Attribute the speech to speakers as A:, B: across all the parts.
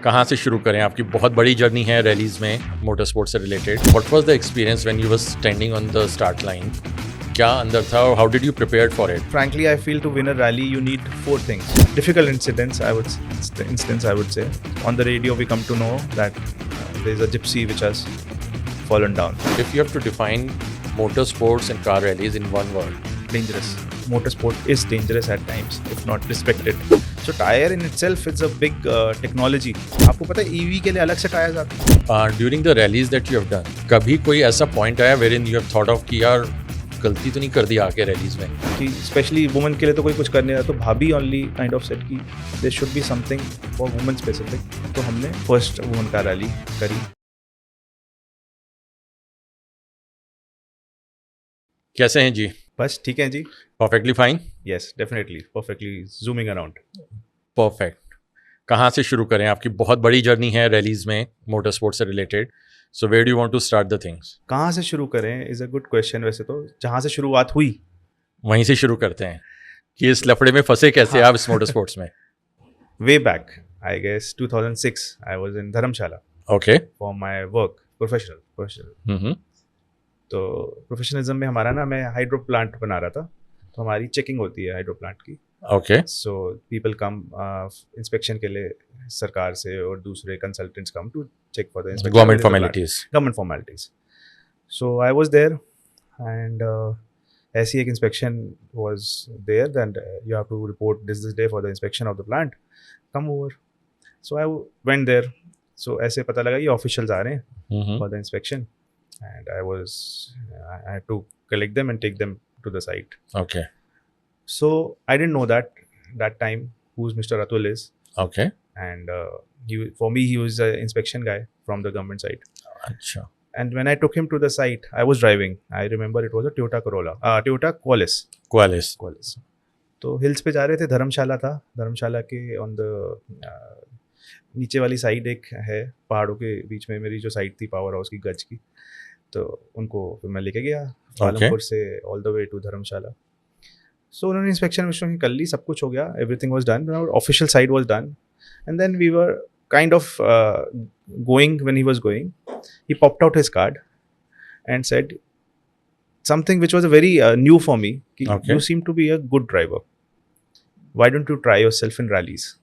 A: कहाँ से शुरू करें? आपकी बहुत बड़ी जर्नी है रैलीज में मोटर स्पोर्ट्स से related. What was the experience when you were standing on the start line? क्या अंदर था और how did you prepare for it?
B: Frankly, I feel to win a rally, you need 4 things. Difficult incidents, I would say. On the radio, we come to know that there is a gypsy which has fallen down.
A: If you have to define motor sports and car rallies in one word,
B: Dangerous. Motorsport is dangerous at times, if not respected. So tire in itself is a big technology. आपको पता है EV के लिए अलग से tyres आते हैं.
A: during the rallies that you have done, कभी कोई ऐसा पॉइंट आया wherein you have thought of कि यार गलती तो नहीं कर दी आके रैलीज में?
B: कि स्पेशली वुमेन के लिए तो कोई कुछ करने रहा तो भाभी ओनली काइंड ऑफ सेट की there should be something for women specific. तो हमने फर्स्ट वुमेन का रैली करी.
A: कैसे हैं जी?
B: बस ठीक है जी.
A: Perfectly fine?
B: Yes definitely perfectly zooming around.
A: Perfect. कहाँ से शुरू करें? आपकी बहुत बड़ी जर्नी है रैलीज में मोटर स्पोर्ट्स से related. So where do you want to start the things?
B: कहाँ से शुरू करें इज़ अ गुड क्वेश्चन. वैसे तो जहाँ से शुरुआत हुई
A: वहीं से शुरू करते हैं कि इस लफड़े में फंसे कैसे आप इस मोटर स्पोर्ट्स में?
B: Way back I guess 2006 I was in Dharamshala
A: okay.
B: For my work professional. तो प्रोफेशनलिज्म में हमारा ना, मैं हाइड्रो प्लांट बना रहा था तो हमारी चेकिंग होती है हाइड्रो प्लांट की.
A: Okay.
B: So people come inspection के लिए सरकार से और दूसरे consultants come to check for the inspection. Government formalities. So I was there and ऐसी एक inspection was there that you have to report this day for the inspection of the plant. Come over. So I went there. So ऐसे पता लगा ये officials आ रहे हैं for the inspection and I had to collect them and take them to the site.
A: Okay.
B: So I didn't know that time who's Mr. Atul is.
A: Okay.
B: And for me he was an inspection guy from the government side.
A: Acha.
B: And when I took him to the site, I was driving. I remember it was a Toyota Qualis. तो hills पे जा रहे थे. धर्मशाला था. धर्मशाला के on the नीचे वाली side एक है पहाड़ों के बीच में मेरी जो साइड थी पावर हाउस की गज की. तो उनको फिर मैं लेके गया पालमपुर से all the way to Dharamshala. So उन्होंने इंस्पेक्शन कर ली. सब कुछ हो गया. Everything was done. Official side was done. And then we were kind of going. When he was going he popped out his card and said something which was very new for me. You seem to be a good driver. Why don't you try yourself in rallies?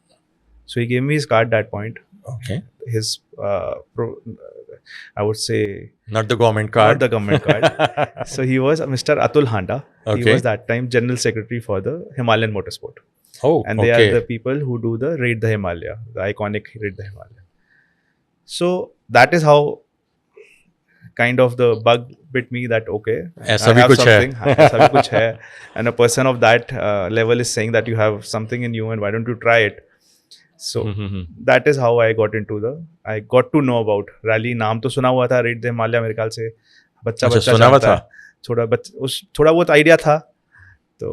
B: So he gave me his card that point.
A: Okay.
B: His, I would say,
A: not the government card.
B: Not the government card. So he was Mr. Atul Handa.
A: Okay.
B: He was that time General Secretary for the Himalayan Motorsport.
A: Oh,
B: and they are the people who do the Raid the Himalaya, the iconic Raid the Himalaya. So that is how kind of the bug bit me that okay,
A: ऐसा भी कुछ है.
B: ऐसा भी कुछ है. And a person of that level is saying that you have something in you and why don't you try it? So that is how I got to know about rally. नाम तो सुना हुआ था Raid the Himalaya मेरे ख्याल से बच्चा
A: सुना हुआ था.
B: थोड़ा बहुत आइडिया था. तो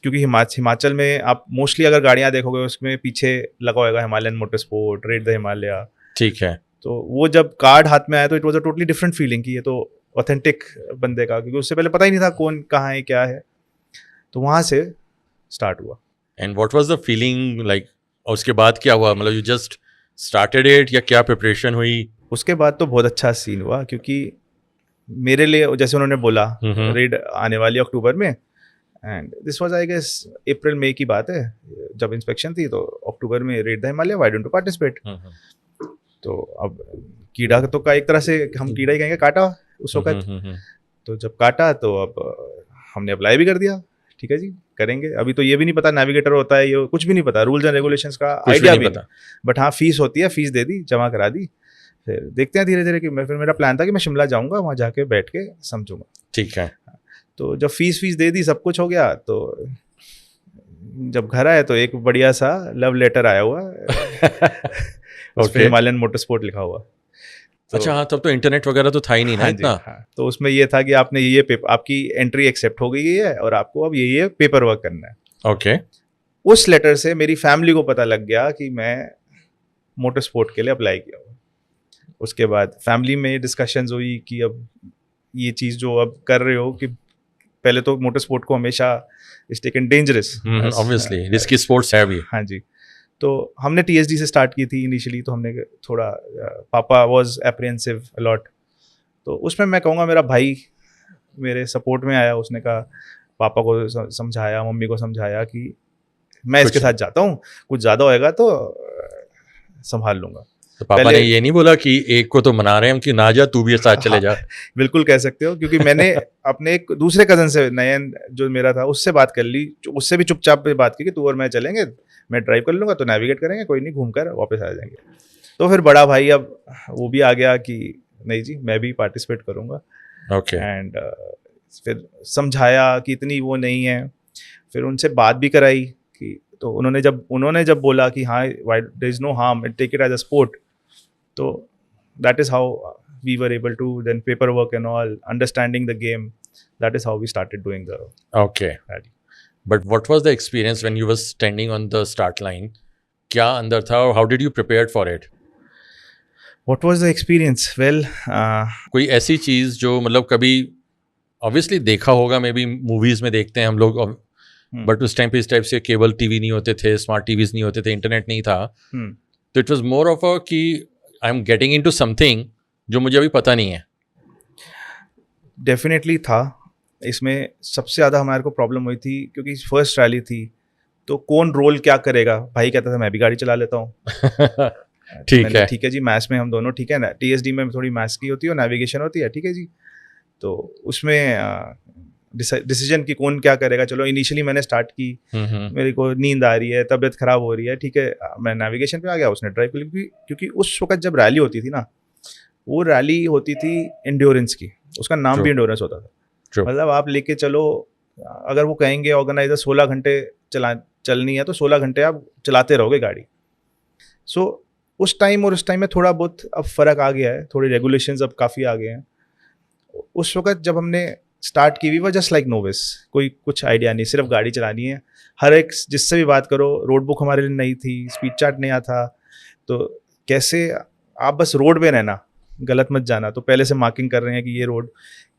B: क्योंकि हिमाचल में आप मोस्टली अगर गाड़ियाँ देखोगे उसमें पीछे लगा होगा Himalayan motorsport, Raid the Himalaya.
A: ठीक है.
B: तो वो जब कार्ड हाथ में आया तो it was a totally different feeling कि ये तो ऑथेंटिक बंदे का, क्योंकि उससे पहले पता ही नहीं था कौन कहाँ है क्या है. तो वहाँ से स्टार्ट हुआ.
A: And what was the feeling like? और उसके बाद क्या हुआ? मतलब यू जस्ट स्टार्टेड इट या क्या प्रिपरेशन हुई?
B: उसके बाद तो बहुत अच्छा सीन हुआ क्योंकि मेरे लिए जैसे उन्होंने बोला रेड आने वाली अक्टूबर में. And this was I guess अप्रैल मई की बात है जब इंस्पेक्शन थी. तो अक्टूबर में Raid the Himalaya, why don't you participate? तो अब कीड़ा तो का एक तरह से हम कीड़ा ही कहेंगे, काटा उस वक्त. तो जब काटा तो अब हमने अप्लाई भी कर दिया. ठीक है जी करेंगे. अभी तो ये भी नहीं पता नेविगेटर होता है, ये कुछ भी नहीं पता, रूल्स एंड रेगुलेशंस का आइडिया भी नहीं. बट हाँ फीस होती है, फीस दे दी, जमा करा दी. फिर देखते हैं धीरे धीरे कि फिर मेरा प्लान था कि मैं शिमला जाऊंगा, वहाँ जाके बैठ के समझूंगा.
A: ठीक है. तो
B: जब फीस दे दी, सब कुछ हो गया, तो जब घर आए तो एक बढ़िया सा लव लेटर आया हुआ उस पे हिमालयन मोटरस्पोर्ट लिखा हुआ.
A: अच्छा हाँ, तब तो इंटरनेट वगैरह तो था ही नहीं ना इतना.
B: हाँ. तो उसमें ये था कि आपने ये आपकी एंट्री एक्सेप्ट हो गई है और आपको अब ये पेपर वर्क करना है.
A: ओके.
B: उस लेटर से मेरी फैमिली को पता लग गया कि मैं मोटर स्पोर्ट के लिए अप्लाई किया हुआ. उसके बाद फैमिली में डिस्कशंस हुई कि अब ये चीज़ जो अब कर रहे हो, कि पहले तो मोटर स्पोर्ट को हमेशा is taken dangerous,
A: obviously risky sports है भी.
B: हाँ जी. तो हमने TSD से स्टार्ट की थी इनिशियली, तो हमने थोड़ा पापा वाज एप्रिहेंसिव अलॉट, तो उसमें मैं कहूँगा मेरा भाई मेरे सपोर्ट में आया। उसने कहा, पापा को समझाया, मम्मी को समझाया कि मैं इसके साथ जाता हूँ, कुछ ज़्यादा होएगा तो संभाल लूँगा।
A: तो पापा ने ये नहीं बोला कि एक को तो मना रहे हैं कि ना जा, तू भी साथ चले जा?
B: बिल्कुल कह सकते हो, क्योंकि मैंने अपने एक दूसरे कज़न से, नयन जो मेरा था, उससे बात कर ली, उससे भी चुपचाप पे बात की कि तू और मैं चलेंगे, मैं ड्राइव कर लूँगा, तो नेविगेट करेंगे, कोई नहीं, घूम कर वापस आ जाएंगे। तो फिर बड़ा भाई अब वो भी आ गया कि नहीं जी मैं भी पार्टिसिपेट करूँगा।
A: ओके।
B: एंड फिर समझाया कि इतनी वो नहीं है, फिर उनसे बात भी कराई कि, तो उन्होंने जब बोला कि हाँ there is no harm, take it as a sport, तो that is how we were able to then paper work and all, understanding the game, that is how we started doing the
A: okay. But what was the experience when you were standing on the start line? क्या अंदर था और how did you prepare for it?
B: What was the experience? Well,
A: कोई ऐसी चीज़ जो मतलब कभी obviously देखा होगा, मे बी मूवीज़ में देखते हैं हम लोग, बट उस टाइम पे इस टाइप से केबल टीवी नहीं होते थे, स्मार्ट टीवीज नहीं होते थे, इंटरनेट नहीं था, तो it was more of a कि I am getting into something जो मुझे अभी पता नहीं है।
B: डेफिनेटली था। इसमें सबसे ज़्यादा हमारे को प्रॉब्लम हुई थी क्योंकि फर्स्ट रैली थी, तो कौन रोल क्या करेगा। भाई कहता था मैं भी गाड़ी चला लेता हूँ। ठीक है जी, मैथ्स में हम दोनों ठीक है ना, TSD में थोड़ी मैथ्स की होती है और नेविगेशन होती है, ठीक है जी। तो उसमें डिसीजन की कौन क्या करेगा। चलो इनिशियली मैंने स्टार्ट की, मेरे को नींद आ रही है, तबीयत खराब हो रही है, ठीक है, मैं नेविगेशन पे आ गया, उसने ड्राइव कर ली। क्योंकि उस वक्त जब रैली होती थी ना, वो रैली होती थी एंड्योरेंस की, उसका नाम भी एंड्योरेंस होता था। मतलब आप लेके चलो, अगर वो कहेंगे ऑर्गेनाइजर 16 घंटे चलनी है तो 16 घंटे आप चलाते रहोगे गाड़ी। सो उस टाइम और उस टाइम में थोड़ा बहुत अब फ़र्क आ गया है, थोड़ी रेगुलेशंस अब काफ़ी आ गए हैं। उस वक्त जब हमने स्टार्ट की, we were just like novice, कोई कुछ आइडिया नहीं, सिर्फ गाड़ी चलानी है। हर एक जिससे भी बात करो, रोड बुक हमारे लिए नहीं थी, स्पीड चार्ट नया था, तो कैसे आप बस रोड पे रहना, गलत मत जाना। तो पहले से मार्किंग कर रहे हैं कि ये रोड,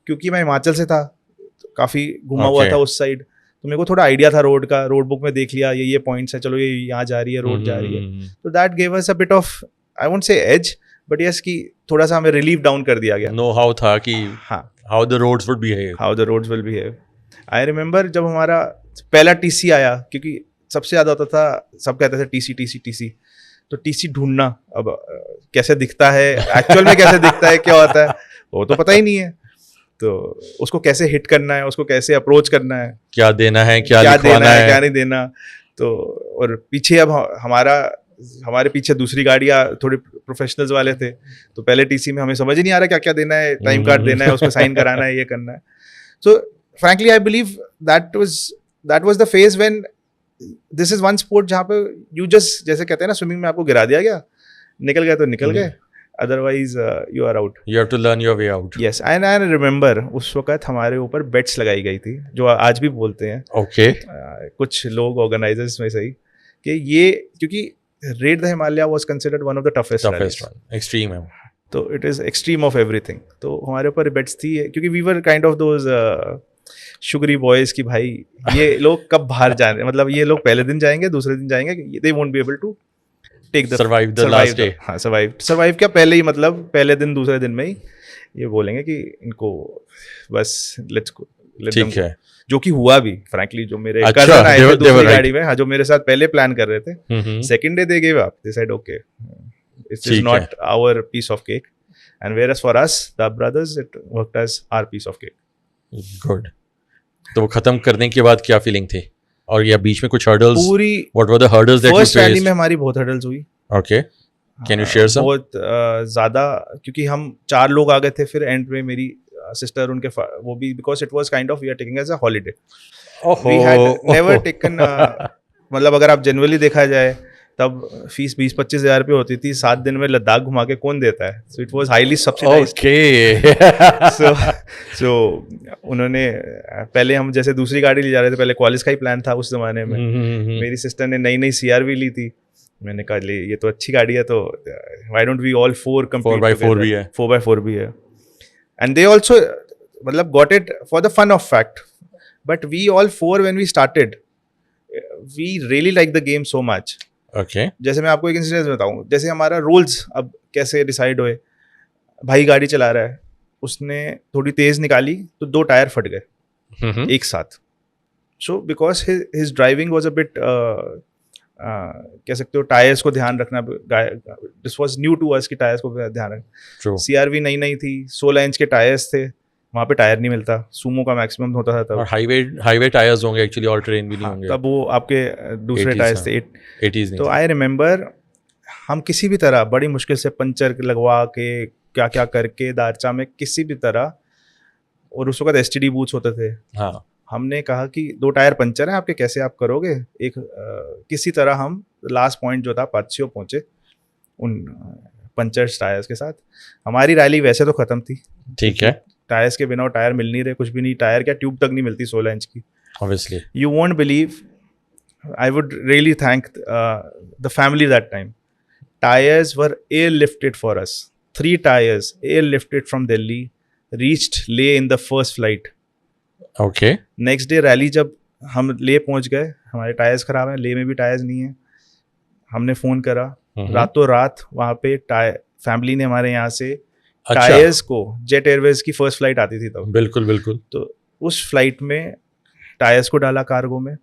B: क्योंकि मैं हिमाचल से था, तो काफ़ी घुमा हुआ था उस साइड, तो मेरे को थोड़ा आइडिया था रोड का, रोड बुक में देख लिया ये पॉइंट्स है, चलो ये यहाँ जा रही है, रोड जा रही है। तो that gave us a bit of, I won't say edge, but yes कि थोड़ा सा हमें रिलीफ डाउन कर दिया गया।
A: नो हाउ था कि
B: हाँ,
A: how the roads would behave,
B: how the roads will behave. I remember जब हमारा पहला TC आया, क्योंकि सबसे ज़्यादा होता था, सब कहते थे TC, तो TC ढूंढना, अब कैसे दिखता है, एक्चुअल में कैसे दिखता है, क्या होता है, वो तो पता ही नहीं है। तो उसको कैसे हिट करना है, उसको कैसे अप्रोच करना है,
A: क्या देना है, क्या
B: देना है, क्या नहीं देना। तो और पीछे अब हमारे पीछे दूसरी गाड़ियाँ थोड़े प्रोफेशनल्स वाले थे, तो पहले TC में हमें समझ ही नहीं आ रहा क्या क्या देना है, टाइम कार्ड देना है, उसको साइन कराना है, ये करना है। So frankly I believe that was the phase when this is one sport जहाँ पे यू जस्ट, जैसे कहते हैं ना स्विमिंग में, आपको गिरा दिया गया, निकल गए तो निकल गए, otherwise you are out,
A: you have to learn your way out.
B: Yes, and I remember उस वक्त हमारे ऊपर बेट्स लगाई गई थी, जो आज भी बोलते हैं
A: ओके
B: कुछ लोग ऑर्गेनाइजर्स में सही, कि ये क्योंकि raid the Himalaya was considered one of the toughest
A: one, extreme है,
B: तो it is extreme of everything. तो हमारे ऊपर बेट्स थी, क्योंकि we were kind of those sugary boys की भाई ये लोग कब बाहर जा रहे हैं, मतलब ये लोग पहले दिन जाएंगे, दूसरे दिन जाएंगे, they won't be able to take the
A: survive the last day.
B: हाँ, सर्वाइव क्या, पहले ही, मतलब पहले दिन दूसरे दिन में ही ये बोलेंगे कि इनको बस लेट्स गो,
A: ठीक है,
B: जो कि हुआ भी फ्रैंकली। जो मेरे कजन आए थे दूसरी गाड़ी में, हाँ, जो मेरे साथ पहले प्लान कर रहे थे, second day they give up, they said okay it is not our piece of cake, and whereas for us the brothers it worked as our piece of cake.
A: Good. तो वो खत्म करने के बाद क्या फीलिंग थी, और या बीच में कुछ हर्डल्स?
B: पूरी
A: what were the hurdles that you faced?
B: First rally में हमारी बहुत हर्डल्स हुई।
A: Okay, can you share some?
B: बहुत ज़्यादा, क्योंकि हम 4 लोग आ गए थे, फिर एंड में मेरी सिस्टर, उनके वो भी, because it was kind of we are taking as a holiday, we had never taken, मतलब अगर आप जनरली देखा जाए तब फीस 20-25 हज़ार रुपये होती थी, 7 दिन में लद्दाख घुमा के कौन देता है। So it was highly subsidized. So उन्होंने पहले, हम जैसे दूसरी गाड़ी ले जा रहे थे, पहले कॉलेज का ही प्लान था उस जमाने में, मेरी सिस्टर ने नई CRV ली थी, मैंने कहा ले ये तो अच्छी गाड़ी है, तो why don't we all 4 complete,
A: 4x4 भी है,
B: 4x4 भी है, एंड दे ऑल्सो मतलब got it for the fun of fact, but we all 4 when we started we really like the game so much.
A: Okay
B: जैसे मैं आपको एक incidence बताऊं, जैसे हमारा रूल्स अब कैसे डिसाइड हुए। भाई गाड़ी चला रहा है, उसने थोड़ी तेज निकाली तो 2 टायर फट गए एक साथ। So because his driving was a bit, कह सकते हो टायर्स को ध्यान रखना, this was new to us कि टायर्स को ध्यान रखना। CRV नई नई थी, 16 इंच के टायर्स थे, वहाँ पे टायर नहीं मिलता, सूमो का मैक्सिमम होता था तब।
A: और हाईवे टायर्स होंगे एक्चुअली, ऑल टेरेन भी नहीं होंगे।
B: तब वो आपके दूसरे
A: 80s
B: टायर्स थे,
A: 80s नहीं
B: तो
A: थे।
B: आई रिमेंबर हम किसी भी तरह बड़ी मुश्किल से पंचर लगवा के क्या क्या करके दारचा में किसी भी तरह, और उस वक्त STD बूथ्स होते थे।
A: हाँ
B: हमने कहा कि 2 टायर पंचर हैं आपके, कैसे आप करोगे? एक किसी तरह हम लास्ट पॉइंट जो था पाचियो पहुंचे उन पंचर टायर्स के साथ। हमारी रैली वैसे तो ख़त्म थी,
A: ठीक है,
B: टायर्स के बिना टायर मिल नहीं रहे, कुछ भी नहीं, टायर क्या ट्यूब तक नहीं मिलती 16 इंच की।
A: Obviously
B: You won't believe, I would really thank the family that time. Tires were airlifted for us. 3 tires airlifted from Delhi, reached Leh in the first flight.
A: Okay
B: next day rally जब हम ले पहुंच गए, हमारे tyres खराब हैं, ले में भी टायर्स नहीं है। हमने फ़ोन करा, रातों रात वहाँ पे फैमिली ने हमारे यहाँ से टायर्स को, जेट एयरवेज की फर्स्ट फ्लाइट आती थी तब,
A: बिल्कुल बिल्कुल,
B: तो उस फ्लाइट में टायर्स को डाला कार्गो में।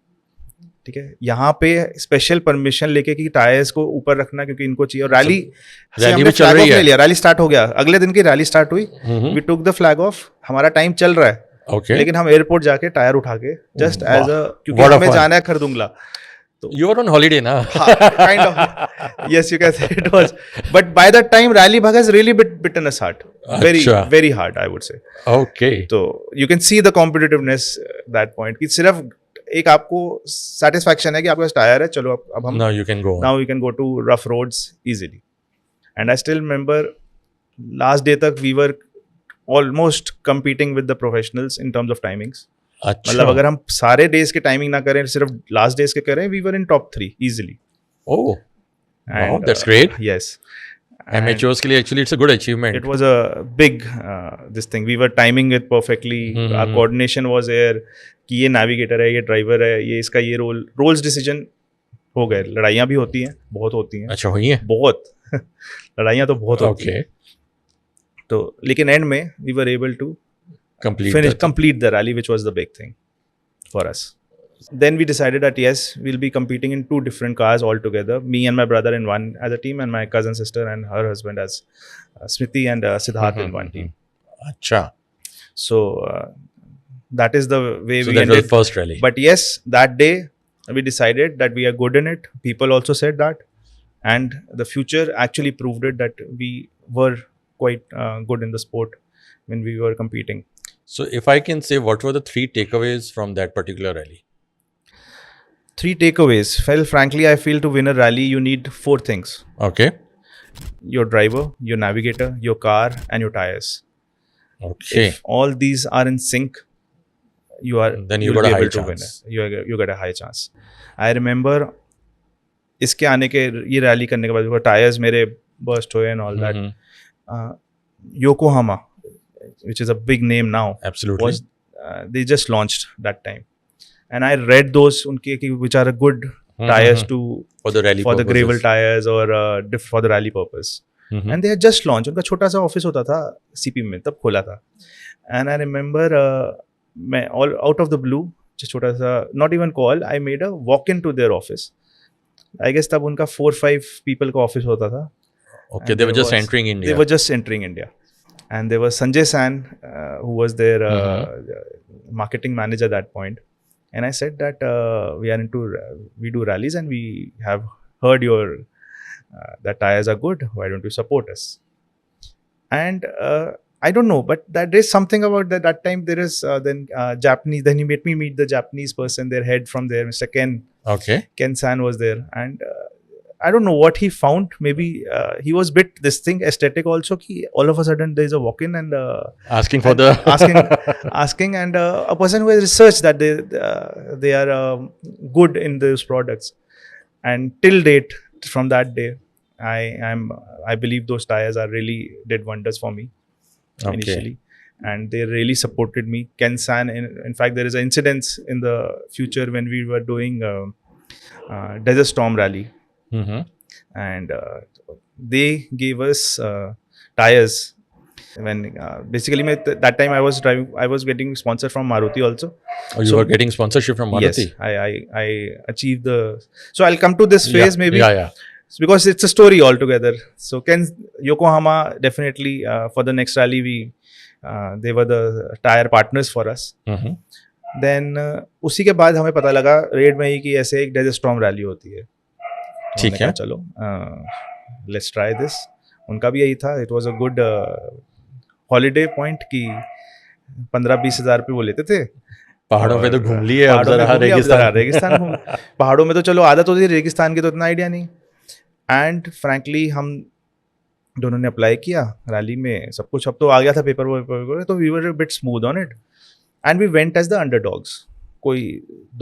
B: ठीक है, यहाँ पे स्पेशल परमिशन लेके कि टायर्स को ऊपर रखना क्योंकि इनको चाहिए। और रैली
A: भी चल रही है,
B: लिया, रैली स्टार्ट हो गया, अगले दिन की रैली स्टार्ट हुई, we took the flag off, हमारा टाइम चल रहा है।
A: Okay.
B: लेकिन हम एयरपोर्ट जाके टायर उठा के जस्ट एज अ, क्योंकि हमें जाना है खरदुंगला, तो
A: यू आर ऑन हॉलिडे ना,
B: kind of, yes you can say it was, but by that time rally bug has really bitten us hard, very hard I would say.
A: Okay,
B: तो you can see the competitiveness that point कि सिर्फ एक आपको satisfaction है कि आपके पास tyre है, चलो अब हम
A: now you can
B: go to rough roads easily. And I still remember last day तक we were almost competing with the professionals in terms of timings. मतलब अगर हम सारे डेज के टाइमिंग ना करें, सिर्फ लास्ट डेज के करें, we were in top 3 easily.
A: Oh, wow, that's great.
B: Yes.
A: Amateurs के लिए actually it's a good achievement.
B: It was a big this thing. We were timing it perfectly. Our coordination was there कि ये navigator है, ये driver है, ये इसका ये roles decision हो गए। लड़ाइयाँ भी होती हैं, बहुत होती हैं।
A: अच्छा, हुई हैं?
B: बहुत लड़ाइयाँ तो बहुत होती हैं। तो लेकिन एंड में we were able to complete the rally, which was the big thing for us. Then we decided that yes, we'll be competing in 2 different cars altogether. Me and my brother in one as a team, and my cousin sister and her husband as Smriti and Siddharth in one team.
A: Acha.
B: So that is the way
A: so
B: we
A: that
B: ended.
A: was the first rally.
B: But yes, that day we decided that we are good in it. People also said that, and the future actually proved it that we were quite good in the sport when we were competing.
A: So if I can say, what were the 3 takeaways from that particular rally?
B: 3 takeaways. Well, frankly, I feel to win a rally, you need 4 things.
A: Okay.
B: Your driver, your navigator, your car, and your tires.
A: Okay.
B: If all these are in sync,
A: then you got a high chance.
B: You get a high chance. I remember इसके आने के, ये rally करने के बाद tyres मेरे burst हुए and all that. Yokohama, which is a big name now,
A: absolutely,
B: was they just launched that time, and I read those unke which are a good tires to
A: for the rally,
B: for the gravel tires or for the rally purpose. And they had just launched. उनका छोटा सा office होता था CP में, तब खोला था. And I remember मैं all out of the blue, छोटा सा, not even call, I made a walk into their office. I guess तब उनका 4-5 people का ऑफिस होता था.
A: Okay, they were just entering India.
B: They were just entering India. And there was Sanjay San, who was their marketing manager at that point. And I said that we do rallies and we have heard that tires are good. Why don't you support us? And I don't know, but there is something about that time. There is Japanese. Then he made me meet the Japanese person, their head from there, Mr. Ken.
A: Okay.
B: Ken San was there, and I don't know what he found. Maybe he was bit this thing aesthetic also. Ki all of a sudden there is a walk-in and
A: asking for the
B: asking and a person who has researched that they are good in those products. And till date, from that day, I believe those tires are really did wonders for me initially, and they really supported me. Ken San, in fact, there is an incident in the future when we were doing Desert Storm Rally. and they gave us tires. When basically that time I was getting sponsored from Maruti also.
A: Oh, you were getting sponsorship from Maruti?
B: Yes, I achieved the. So I'll come to this phase maybe.
A: Yeah.
B: Because it's a story altogether. So Yokohama definitely for the next rally they were the tire partners for us. Then उसी के बाद हमें पता लगा red में ही कि ऐसे एक डेजर्ट स्टॉर्म रैली होती है.
A: ठीक है.
B: चलो लेट्स ट्राई दिस. उनका भी यही था. It was a good holiday point कि 15-20 हज़ार रुपये वो लेते थे.
A: पहाड़ों पे तो घूम लिए.
B: रेगिस्तान पहाड़ों में तो चलो आदत होती है, रेगिस्तान की तो इतना आइडिया नहीं. एंड फ्रैंकली हम दोनों ने अप्लाई किया रैली में. सब कुछ अब तो आ गया था पेपर, तो we were a bit smooth on it and we went as the underdogs. कोई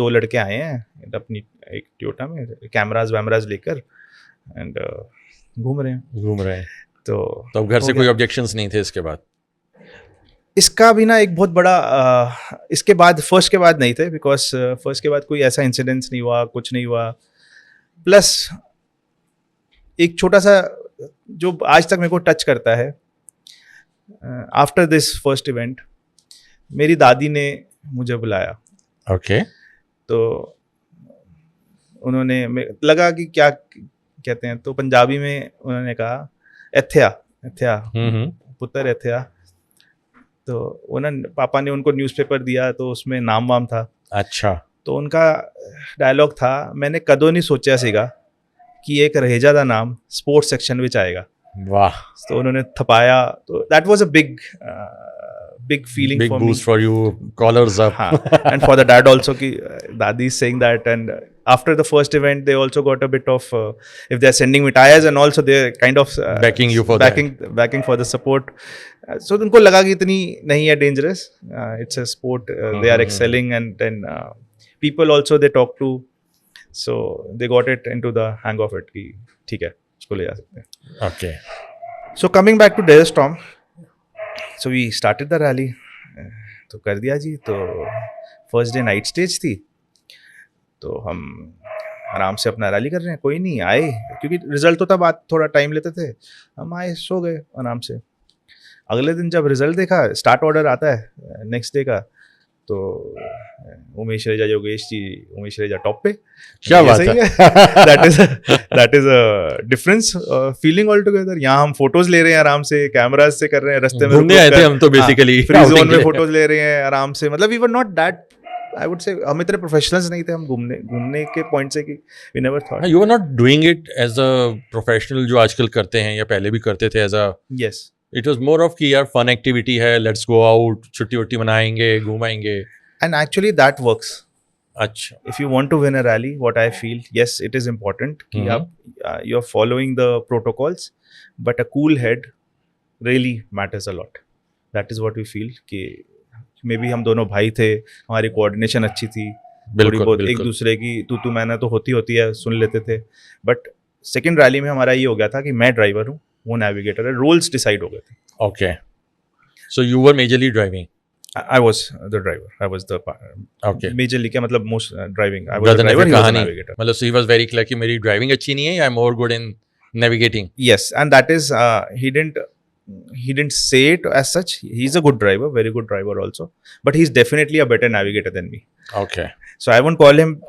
B: 2 लड़के आए हैं अपनी एक टोयोटा में, कैमराज वैमराज लेकर, एंड घूम रहे हैं. तो
A: अब घर से कोई ऑब्जेक्शंस नहीं थे इसके बाद?
B: इसका भी ना एक बहुत बड़ा इसके बाद फर्स्ट के बाद नहीं थे, बिकॉज फर्स्ट के बाद कोई ऐसा इंसिडेंस नहीं हुआ, कुछ नहीं हुआ. प्लस एक छोटा सा जो आज तक मेरे को टच करता है, आफ्टर दिस फर्स्ट इवेंट मेरी दादी ने मुझे बुलाया.
A: ओके.
B: तो उन्होंने लगा कि क्या कहते हैं, तो पंजाबी में उन्होंने कहा एथिया पुत्र एथिया. तो उन्होंने पापा ने उनको न्यूज़पेपर दिया तो उसमें नाम वाम था.
A: अच्छा.
B: तो उनका डायलॉग था, मैंने कदों नहीं सोचा सीगा कि एक रहेजा दा नाम स्पोर्ट्स सेक्शन विच आएगा.
A: वाह.
B: तो उन्होंने थपाया. तो that was a big feeling
A: big
B: for
A: boost
B: me.
A: for you, collars up.
B: And for the dad also ki dadi is saying that. And after the first event they also got a bit of if they're sending me tires and also they're kind of
A: backing you for
B: backing for the support. So उनको लगा कि इतनी नहीं है dangerous. It's a sport. They are excelling and then people also they talk to. So they got it into the hang of it कि ठीक है इसको ले जा सकते हैं.
A: Okay.
B: So coming back to Desert Storm. So we started the rally. तो कर दिया जी. तो फर्स्ट डे नाइट स्टेज थी, तो हम आराम से अपना रैली कर रहे हैं. कोई नहीं आए क्योंकि रिजल्ट तो तब थोड़ा टाइम लेते थे. हम आए, सो गए आराम से. अगले दिन जब रिजल्ट देखा, स्टार्ट ऑर्डर आता है नेक्स्ट डे का, तो उमेश रेजा योगेश जी, उमेश रेजा टॉप पे.
A: क्या बात है.
B: That is a difference feeling all together. यहाँ हम फोटोज ले रहे हैं आराम से, कैमराज से कर रहे हैं, रास्ते में
A: घूमने आए थे हम तो बेसिकली
B: फ्री जोन में फोटोज ले रहे हैं आराम से. मतलब we were not that, I would say हम इतने प्रोफेशनल्स नहीं थे. हम घूमने के पॉइंट से कि we never thought.
A: You were not doing it as a professional जो आजकल करते हैं या पहले भी करते थे as a.
B: Yes.
A: It was more of कि यार फन एक्टिविटी है, लेट्स गो आउट, छुट्टी वट्टी मनाएंगे, घुमाएंगे.
B: And actually that works.
A: अच्छा.
B: If you want to win a rally, what I feel, yes, it is important कि आप you're following the protocols, but a cool head really matters a lot. That is what we feel कि maybe हम दोनों भाई थे, हमारी coordination अच्छी थी, थोड़ी बहुत एक दूसरे की तू मैंने तो होती है सुन लेते थे. बट सेकेंड रैली में हमारा ये हो गया था कि मैं ड्राइवर हूँ, वो नेविगेटर है. रोल्स डिसाइड हो गए थे.
A: Okay. So you were majorly driving.
B: I was the driver. I was the
A: okay.
B: Majorly क्या मतलब most driving. I was the driver. He was the navigator.
A: मतलब so he was very clear कि मेरी driving अच्छी नहीं है. I'm more good in navigating.
B: Yes, and that is he didn't say it as such. He's a good driver, very good driver also. But he's definitely a better navigator than me.
A: Okay.
B: So I won't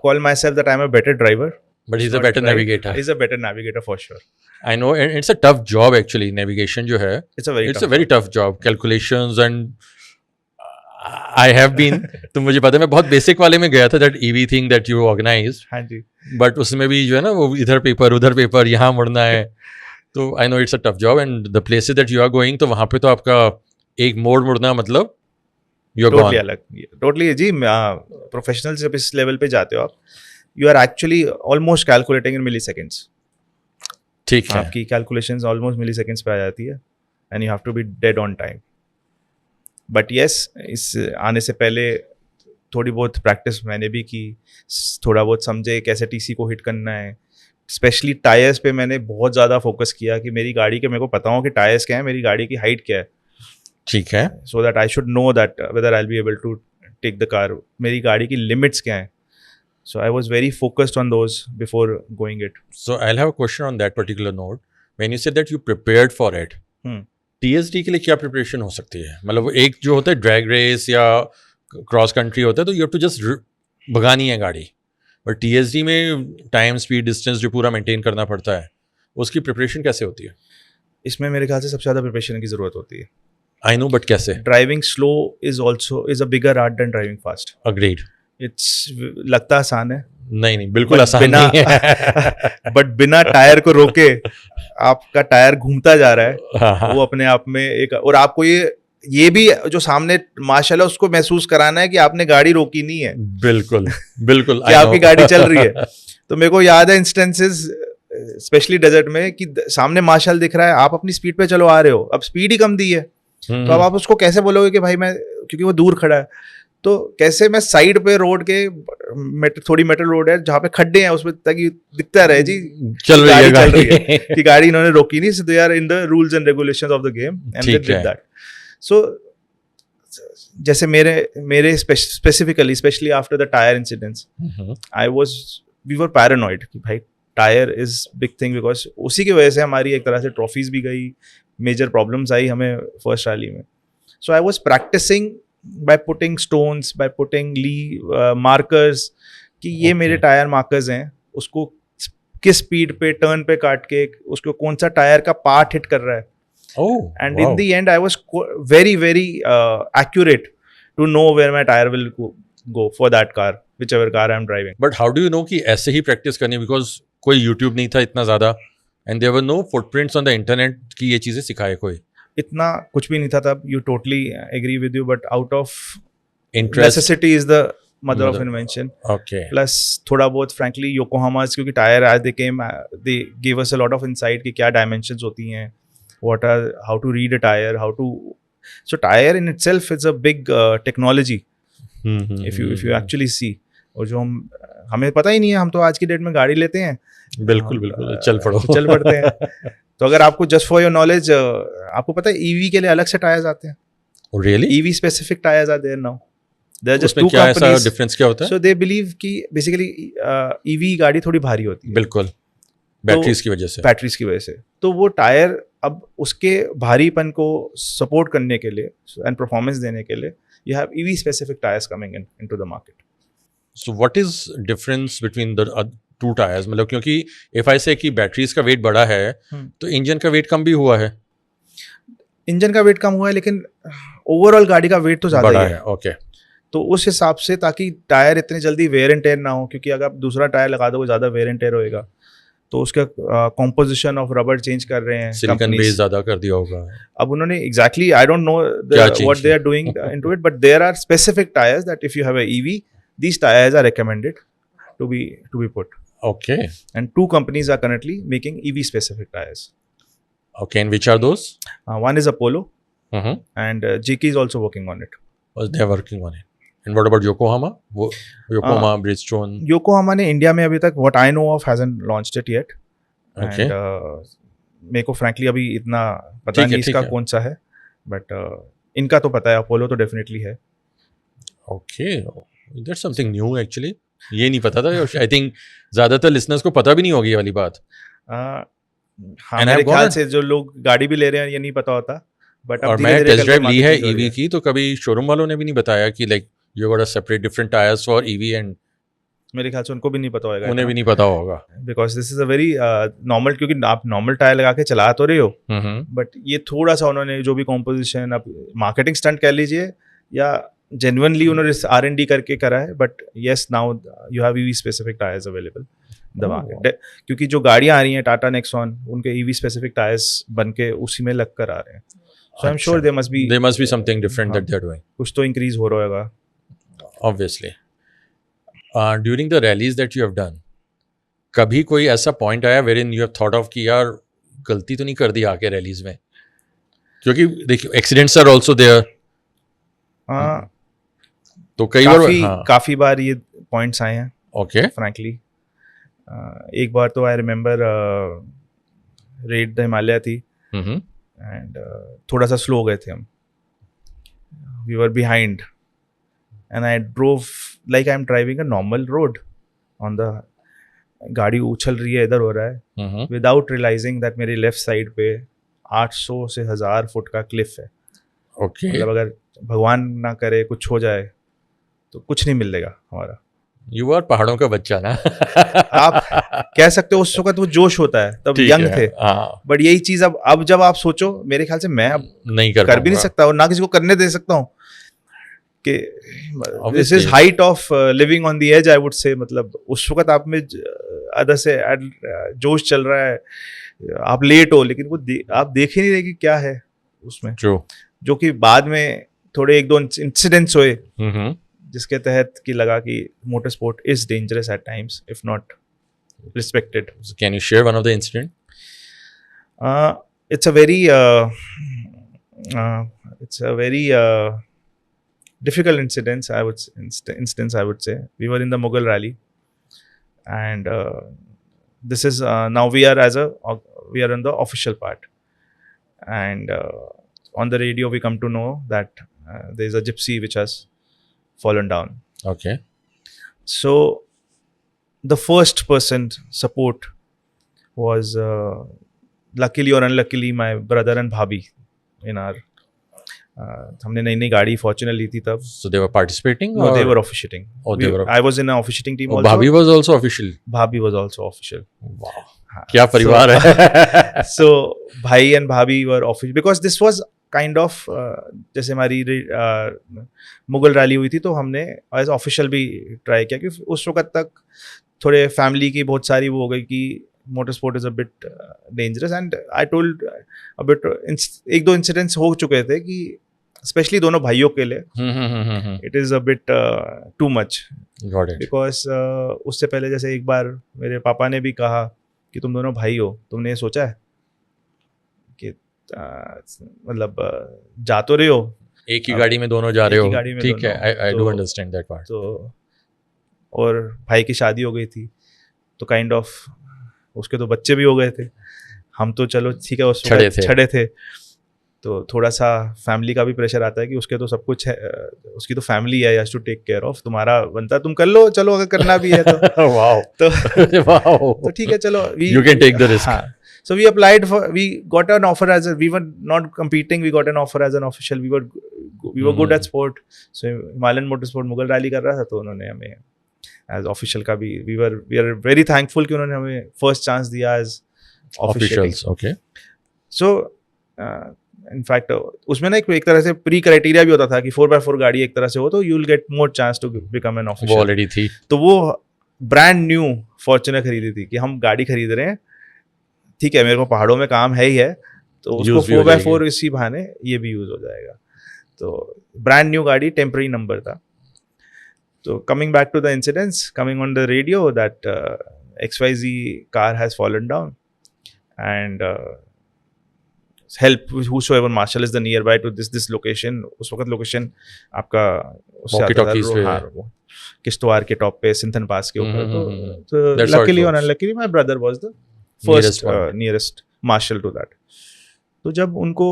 B: call myself that I'm a better driver.
A: But he's a better navigator.
B: He's a better navigator for sure.
A: I know, and it's a tough job actually. Navigation जो है.
B: It's a
A: very tough job. Calculations and I have been. तो मुझे पता है मैं बहुत basic वाले में गया था, that EV thing that you organized.
B: हाँ जी.
A: But उसमें भी जो है ना वो इधर पेपर उधर पेपर यहाँ मुड़ना है. तो I know it's a tough job and the places that you are going, तो वहाँ पे तो आपका एक मोड़ मुड़ना मतलब you're gone.
B: Totally अलग. Totally जी. प्रोफेशनल जब इस लेवल पे जाते हो आप, you are actually almost calculating in milliseconds.
A: ठीक है.
B: आपकी calculations almost milliseconds पे आ जाती है and you have to be dead on time. But yes, इस आने से पहले थोड़ी बहुत प्रैक्टिस मैंने भी की, थोड़ा बहुत समझे कैसे टीसी को हिट करना है. स्पेशली टायर्स पे मैंने बहुत ज़्यादा फोकस किया कि मेरी गाड़ी के मेरे को पता हो कि टायर्स क्या है, मेरी गाड़ी की हाइट क्या है.
A: ठीक है.
B: So that I should know that whether I will be able to take the car. मेरी गाड़ी की लिमिट्स क्या हैं. So I was very focused on those before going it.
A: So I'll have a question on that particular note. When you said that you prepared for it, TSD के लिए क्या preparation हो सकती है? मतलब एक जो होता है ड्रैग रेस या क्रॉस कंट्री होता है तो यू हैव टू जस्ट भगानी है गाड़ी, बट TSD में टाइम स्पीड डिस्टेंस जो पूरा मेंटेन करना पड़ता है, उसकी प्रिपरेशन कैसे होती है?
B: इसमें मेरे ख्याल से सबसे ज़्यादा प्रिपरेशन की ज़रूरत होती है.
A: आई नो, बट कैसे?
B: Driving slow is a bigger art than driving fast.
A: Agreed.
B: It's लगता आसान है,
A: नहीं बिल्कुल आसान नहीं है.
B: बट बिना टायर को रोके आपका टायर घूमता जा रहा है.
A: हाँ.
B: वो अपने आप में एक, और आपको ये भी जो सामने माशाल्लाह उसको महसूस कराना है कि आपने गाड़ी रोकी नहीं है.
A: बिल्कुल बिल्कुल.
B: कि आपकी गाड़ी चल रही है. तो मेरे को याद है इंस्टेंसेस स्पेशली डेजर्ट में कि सामने मार्शल दिख रहा है, आप अपनी स्पीड पे चलो आ रहे हो, अब स्पीड ही कम दी है, तो अब आप उसको कैसे बोलोगे कि भाई मैं, क्योंकि वो दूर खड़ा है, तो कैसे मैं साइड पे रोड के थोड़ी मेटल रोड है जहाँ पे खड्डे हैं उसमें ताकि दिखता रहे जी
A: चल रही है
B: कि गाड़ी इन्होंने रोकी नहीं. So they are in the rules and regulations of the game and they did that. So जैसे मेरे specifically specially after the tyre incidents we were paranoid कि भाई tyre is big thing, because उसी की वजह से हमारी एक तरह से ट्रॉफीज भी गई, मेजर प्रॉब्लम्स आई हमें फर्स्ट रैली में. So I was practising by putting stones, by putting markers कि ये मेरे टायर मार्कर्स हैं, उसको किस स्पीड पे टर्न पे काट के उसको कौन सा टायर का पार्ट हिट कर रहा है. And in the end I was very accurate to know where my tire will go for that car, whichever car I'm driving.
A: But how do you know कि ऐसे ही प्रैक्टिस करनी, because कोई YouTube नहीं था इतना ज़्यादा and there were no footprints on the internet कि ये चीज़ें सिखाए कोई.
B: इतना कुछ भी नहीं था तब. You totally agree with you, but out of
A: interest,
B: necessity is the mother of invention.
A: Okay.
B: Plus थोड़ा बहुत frankly Yokohama's, क्योंकि tyre as they came they gave us a lot of insight कि क्या dimensions होती हैं, how to read a tire, so tire in itself is a big technology if you actually see. और जो हमें पता ही नहीं है, हम तो आज की डेट में गाड़ी लेते हैं,
A: बिल्कुल चल
B: पड़ते हैं. तो अगर आपको जस्ट फॉर योर नॉलेज आपको पता है ईवी के लिए अलग से टायर्स आते हैं.
A: Really?
B: EV specific tyres are there now. There are just two
A: companies.
B: Companies.
A: Difference क्या होता है?
B: सो दे बिलीव कि बेसिकली ईवी गाड़ी थोड़ी भारी होती है.
A: बिल्कुल बैटरीज की वजह से.
B: तो वो टायर अब उसके भारीपन को सपोर्ट करने के लिए एंड परफॉर्मेंस देने के लिए you have EV specific tyres coming into the market.
A: So what is difference between the two tyres? मतलब क्योंकि इफ आई से कि बैटरीज का वेट बड़ा है तो इंजन का वेट कम भी हुआ है.
B: इंजन का वेट कम हुआ है लेकिन ओवरऑल गाड़ी का वेट तो ज़्यादा है.
A: ओके.
B: तो उस हिसाब से ताकि टायर इतने जल्दी वेयर एंड टेयर ना हो, क्योंकि अगर आप दूसरा टायर लगा दोगे ज़्यादा वेयर एंड टेयर होएगा, तो उसका कॉम्पोजिशन ऑफ रबर चेंज कर रहे हैं,
A: सिलिकॉन बेस ज़्यादा कर दिया होगा.
B: अब उन्होंने exactly I don't know what they are doing into it, but there are specific tyres that if you have a EV, these tires are recommended to be put.
A: Okay.
B: And 2 companies are currently making EV specific tires.
A: Okay, and which are those?
B: One is Apollo, and JK is also working on it.
A: They are working on it. And what about Yokohama? Yokohama, Bridgestone?
B: Yokohama ने India में अभी तक what I know of hasn't launched it yet.
A: Okay.
B: And मेरे को frankly अभी इतना पता नहीं इसका कौन सा है, but इनका तो पता है, Apollo तो definitely है.
A: Okay. That's something new actually. ये नहीं पता था. I think ज़्यादातर listeners को पता भी नहीं होगी ये वाली बात.
B: हाँ, मेरे ख्याल से जो लोग गाड़ी भी ले रहे हैं ये नहीं पता होता. बट
A: और मैं टेस्ट ड्राइव ली है ईवी की, तो कभी शोरूम वालों ने भी नहीं बताया कि like you got a separate different tyres for EV. And
B: मेरे ख्याल से उनको भी नहीं पता होगा.
A: उन्हें भी नहीं पता होगा
B: because this is a very normal, क्योंकि आप नॉर्मल टायर लगा के चला तो रहे हो, बट ये थोड़ा सा उन्होंने जो भी कॉम्पोजिशन, आप मार्केटिंग स्टंट कह लीजिए या जेन्युइनली उन्होंने R&D करके करा है. But yes, now you have EV specific tyres available the market, क्योंकि जो गाड़ियाँ आ रही हैं टाटा नेक्सॉन, उनके ईवी स्पेसिफिक टायर्स बन के उसी में लग कर आ रहे हैं. So I'm sure there must be
A: something different that they're doing.
B: कुछ तो increase हो रहा होगा.
A: Obviously. During the rallies that you have done, कभी कोई ऐसा point आया wherein you have thought of कि यार गलती तो नहीं कर दी आके rallies में? क्योंकि देखिए accidents are also there. तो कई बार
B: काफ़ी बार ये points आए हैं.
A: Okay.
B: Frankly, एक बार तो I remember raid the Himalaya थी. And थोड़ा सा स्लो हो गए थे हम. We were behind and I drove like I'm driving a normal road. On the गाड़ी उछल रही है, इधर हो रहा है, विदाउट रियलाइजिंग दैट मेरी लेफ्ट साइड पे 800 से 1000 फुट का क्लिफ है.
A: ओके.
B: मतलब अगर भगवान ना करे कुछ हो जाए तो कुछ नहीं मिलेगा हमारा.
A: यू आर पहाड़ों का बच्चा ना.
B: आप कह सकते हो उस वक्त वो जोश होता है, तब यंग थे. बट यही चीज अब जब आप सोचो, मेरे ख्याल से मैं अब
A: नहीं
B: कर भी नहीं सकता और ना किसी को करने दे सकता हूँ कि this is height of living on the edge, I would say. मतलब उस वक्त आप में अदर से जोश चल रहा है, आप लेट हो, लेकिन वो आप देख ही नहीं रहे कि क्या है उसमें. जो कि बाद में थोड़े एक दो इंसिडेंट्स हुए जिसके तहत कि लगा कि motor sport is dangerous at times if not respected.
A: So can you share one of the incident?
B: It's a very difficult incident. I would say we were in the Mughal rally, and this is now we are in the official part, and on the radio we come to know that there is a gypsy which has fallen down.
A: Okay.
B: So the first person support was luckily or unluckily my brother and bhabhi in our हमने नई गाड़ी Fortuner ली थी तब.
A: So they were participating?
B: No, they were officiating. I was in an officiating team also.
A: Bhabhi was also official?
B: Bhabhi was also official.
A: Wow. क्या परिवार है.
B: So भाई and bhabhi were official because this was kind of जैसे हमारी Mughal rally हुई थी तो हमने एज ऑफिशियल भी ट्राई किया, क्योंकि उस वक्त तक थोड़े फैमिली की बहुत सारी वो हो गई कि motor sport is a bit dangerous. And I told a bit, एक दो इंसिडेंट्स हो चुके थे कि स्पेशली दोनों भाइयों के लिए it is a bit too much, because उससे पहले जैसे एक बार मेरे पापा ने भी कहा कि तुम दोनों भाई हो, तुमने ये सोचा है कि मतलब जा तो रहे हो,
A: एक ही गाड़ी में दोनों जा रहे हो, ठीक है, I do understand that part.
B: तो और भाई की शादी हो गई थी तो काइंड ऑफ उसके तो बच्चे भी हो गए थे, हम तो चलो ठीक है उस छड़े थे, तो थोड़ा सा फैमिली का भी प्रेशर आता है कि उसके तो सब कुछ है, उसकी तो फैमिली है, has to take care of, तुम्हारा बनता तुम कर लो, चलो अगर करना भी है तो. वाओ. तो ठीक है, चलो
A: you can take the risk.
B: So we applied for, we got an offer we were not competing, we got an offer as an official, we were good at sport. So Himalayan Motorsport Mughal Rally कर रहा था तो उन्होंने हमें as official का भी, we are very thankful कि उन्होंने हमें first chance दिया as officials.
A: Okay.
B: So in fact उसमें ना एक तरह से प्री क्राइटेरिया भी होता था कि 4x4 गाड़ी एक तरह से हो तो you will get more chance to become an official.
A: वो already थी.
B: तो वो brand new Fortuner खरीदी थी कि हम गाड़ी खरीद रहे हैं, ठीक है, मेरे को पहाड़ों में काम है ही है, तो उसको 4x4 इसी बहाने ये भी यूज हो जाएगा. तो ब्रांड न्यू गाड़ी, टेम्पररी नंबर था. तो coming back to the incidents, coming on the radio that XYZ car has fallen down and help whosoever marshal is the nearby to this location. उस वक्त लोकेशन आपका किश्तवाड़ के टॉप पे, सिंथन पास के ऊपर. तो लकीली और unluckily my brother was the first nearest marshal to that. तो जब उनको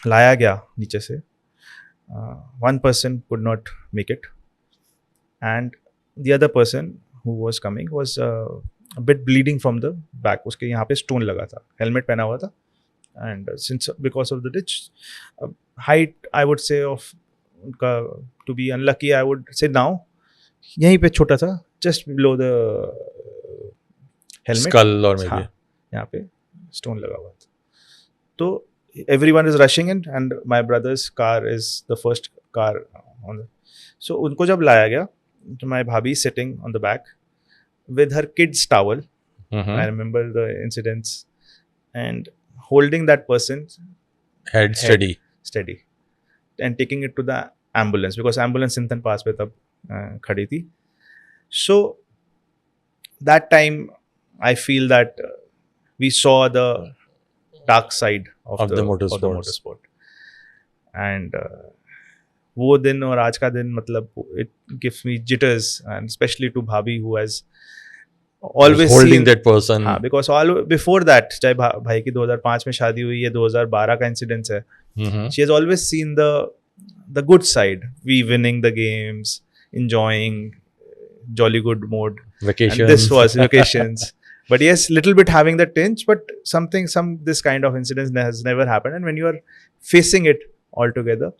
B: लाया गया नीचे से, one person could not make it and the other person who was coming was a bit bleeding from the back. उसके यहाँ पे स्टोन लगा था, हेलमेट पहना हुआ था, and since because of the ditch, height I would say of उनका, to be unlucky I would say now, यहीं पे छोटा सा, just below the helmet,
A: skull और
B: हाँ, यहाँ पे स्टोन लगा हुआ था. तो everyone is rushing in and my brother's car is the first car on the, so उनको जब लाया गया तो my bhabhi sitting on the back with her kid's towel. I remember the incidents, and holding that person's
A: head steady
B: and taking it to the ambulance because ambulance Sinthan Pass पे तब खड़ी थी. So that time I feel that we saw the dark side of the motorsport. And वो दिन और आज का दिन, मतलब it gives me jitters, and especially to Bhabhi who has always
A: holding
B: seen
A: that person.
B: हाँ, because all before that, चाहे भाई की 2005 में शादी हुई है, 2012 का इंसिडेंस है, she has always seen the good side, we winning the games, enjoying, jolly good mode.
A: Vacations.
B: And this was vacations. But yes, little bit having the tinge, but this kind of incident has never happened. And when you are facing it all together,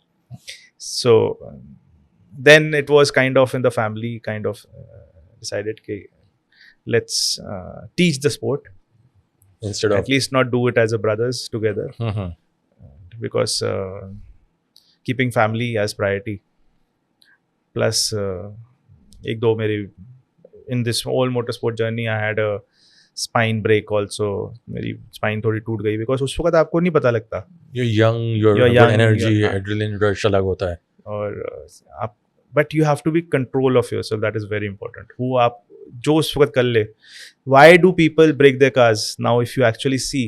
B: so then it was kind of in the family kind of decided, okay, let's teach the sport.
A: Instead of
B: at least not do it as a brothers together, because keeping family as priority. Plus, ek do mere in this whole motorsport journey, I had a spine break also. मेरी spine थोड़ी टूट गई because उस वक्त आपको नहीं पता लगता.
A: You're young, you're
B: young,
A: energy, adrenaline rush अलग होता है.
B: और आप but you have to be control of yourself. That is very important. वो आप जो उस वक्त कर ले. Why do people break their cars? Now if you actually see,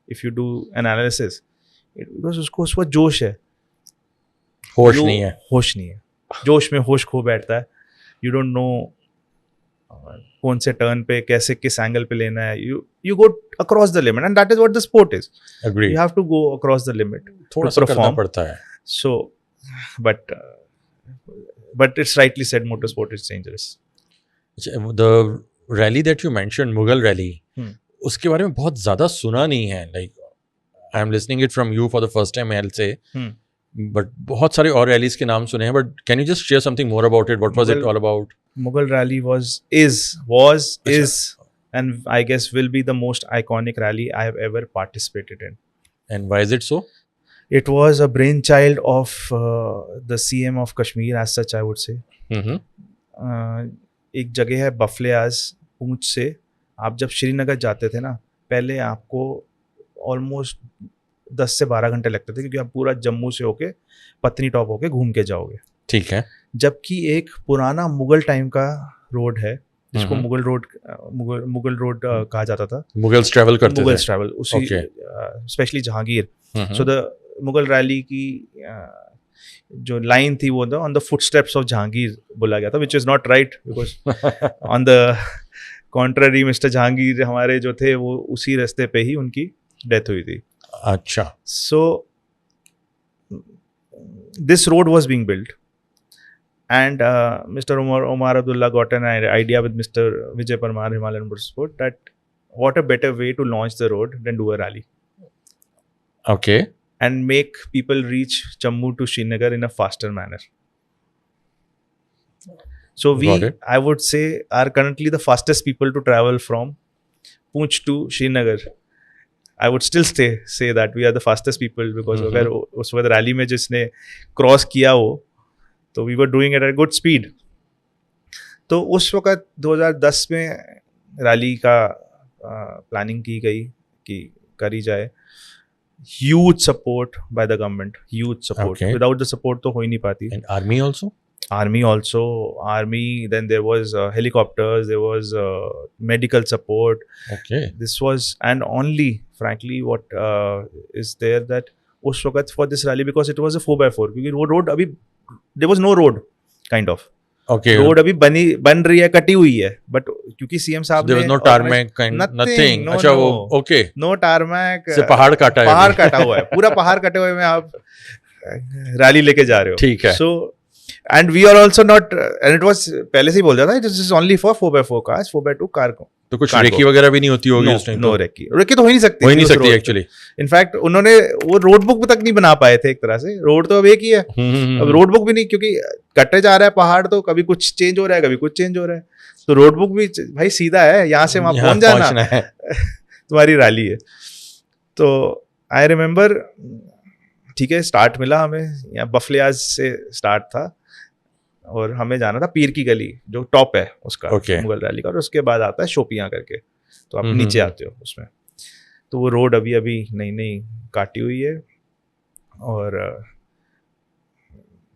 B: if you do an analysis, because उसको उस वक्त जोश है.
A: होश नहीं है.
B: होश नहीं है. जोश में होश खो बैठता है. You don't know कौन से टर्न पे कैसे किस एंगल पे लेना है. You go across the limit, and that is what the sport is.
A: Agreed.
B: You have to go across the limit.
A: थोड़ा सा करना पड़ता है.
B: So, but it's rightly said, motorsport is dangerous.
A: The rally that you mentioned, Mughal rally, उसके बारे में बहुत ज़्यादा सुना नहीं है. Like I am listening it from you for the first time, I'll say. But बहुत सारे और rallies के नाम सुने हैं. But can you just share something more about it? What was it all about?
B: Mughal rally is, and I guess will be the most iconic rally I have ever participated in.
A: And why is it so?
B: It was a brainchild of the CM of Kashmir, as such, I would say. एक जगह है बफलियाज, पूंछ से आप जब श्रीनगर जाते थे ना, पहले आपको ऑलमोस्ट 10 से 12 घंटे लगते थे, क्योंकि आप पूरा जम्मू से होके पत्नी टॉप होके घूम के जाओगे.
A: ठीक है.
B: जबकि एक पुराना मुगल टाइम का रोड है जिसको मुगल रोड कहा जाता था.
A: मुगल्स ट्रैवल करते थे.
B: मुगल्स ट्रैवल उसी specially Jahangir. So the Mughal rally की जो लाइन थी वो on the footsteps of Jahangir बोला गया था, which is not right, because on the contrary mister Jahangir हमारे जो थे वो उसी रास्ते पे ही उनकी डेथ हुई थी.
A: अच्छा.
B: So this road was being built, and Mr. Omar Abdullah got an idea with Mr. Vijay Parmar, Himalayan Motorsport, that what a better way to launch the road than do a rally.
A: Okay.
B: And make people reach Jammu to Srinagar in a faster manner. So we, I would say, are currently the fastest people to travel from Poonch to Srinagar. I would still say that we are the fastest people, because अगर उस वक्त rally में जिसने cross किया वो, तो we were doing it at a good speed. तो उस वक्त 2010 में रैली का प्लानिंग की गई कि करी जाए. Huge support by the government, huge support. Okay. Without the support तो हो ही नहीं पाती.
A: And army also?
B: Army, then there was helicopters, there was medical support.
A: Okay.
B: This was, and only frankly what is there that उस वक्त for this rally, because it was a 4x4, क्योंकि वो road अभी there was no road kind of.
A: Okay.
B: Road अभी बन रही है, कटी हुई है, बट क्योंकि सीएम साहब
A: there was no tarmac kind, nothing. अच्छा वो okay.
B: No tarmac.
A: से पहाड़ काटा
B: हुआ है, पूरा पहाड़ कटे हुए में आप रैली लेके जा रहे हो.
A: ठीक है.
B: So and we are also not, and it was पहले से ही बोल जाता है, this is only for 4x4 cars, 4x2 car को.
A: तो कुछ रेकी वगैरह भी नहीं होती होगी उस टाइम?
B: नो रेकी तो हो ही नहीं सकती
A: एक्चुअली.
B: इनफैक्ट उन्होंने वो रोड बुक तक नहीं बना पाए थे एक तरह से. रोड तो अब एक ही है, अब रोड बुक भी नहीं, क्योंकि कटे जा रहा है पहाड़, तो कभी कुछ चेंज हो रहा है, कभी कुछ चेंज हो रहा है. तो रोड बुक भी भाई सीधा है, यहाँ से वहाँ पहुंच जाना है. तुम्हारी रैली है. तो आई रिमेम्बर, ठीक है, स्टार्ट मिला हमें यहाँ बफलियाज से स्टार्ट था, और हमें जाना था पीर की गली जो टॉप है उसका. मुगल रैली का. और उसके बाद आता है शोपियाँ करके, तो आप नीचे आते हो उसमें. तो वो रोड अभी नई काटी हुई है, और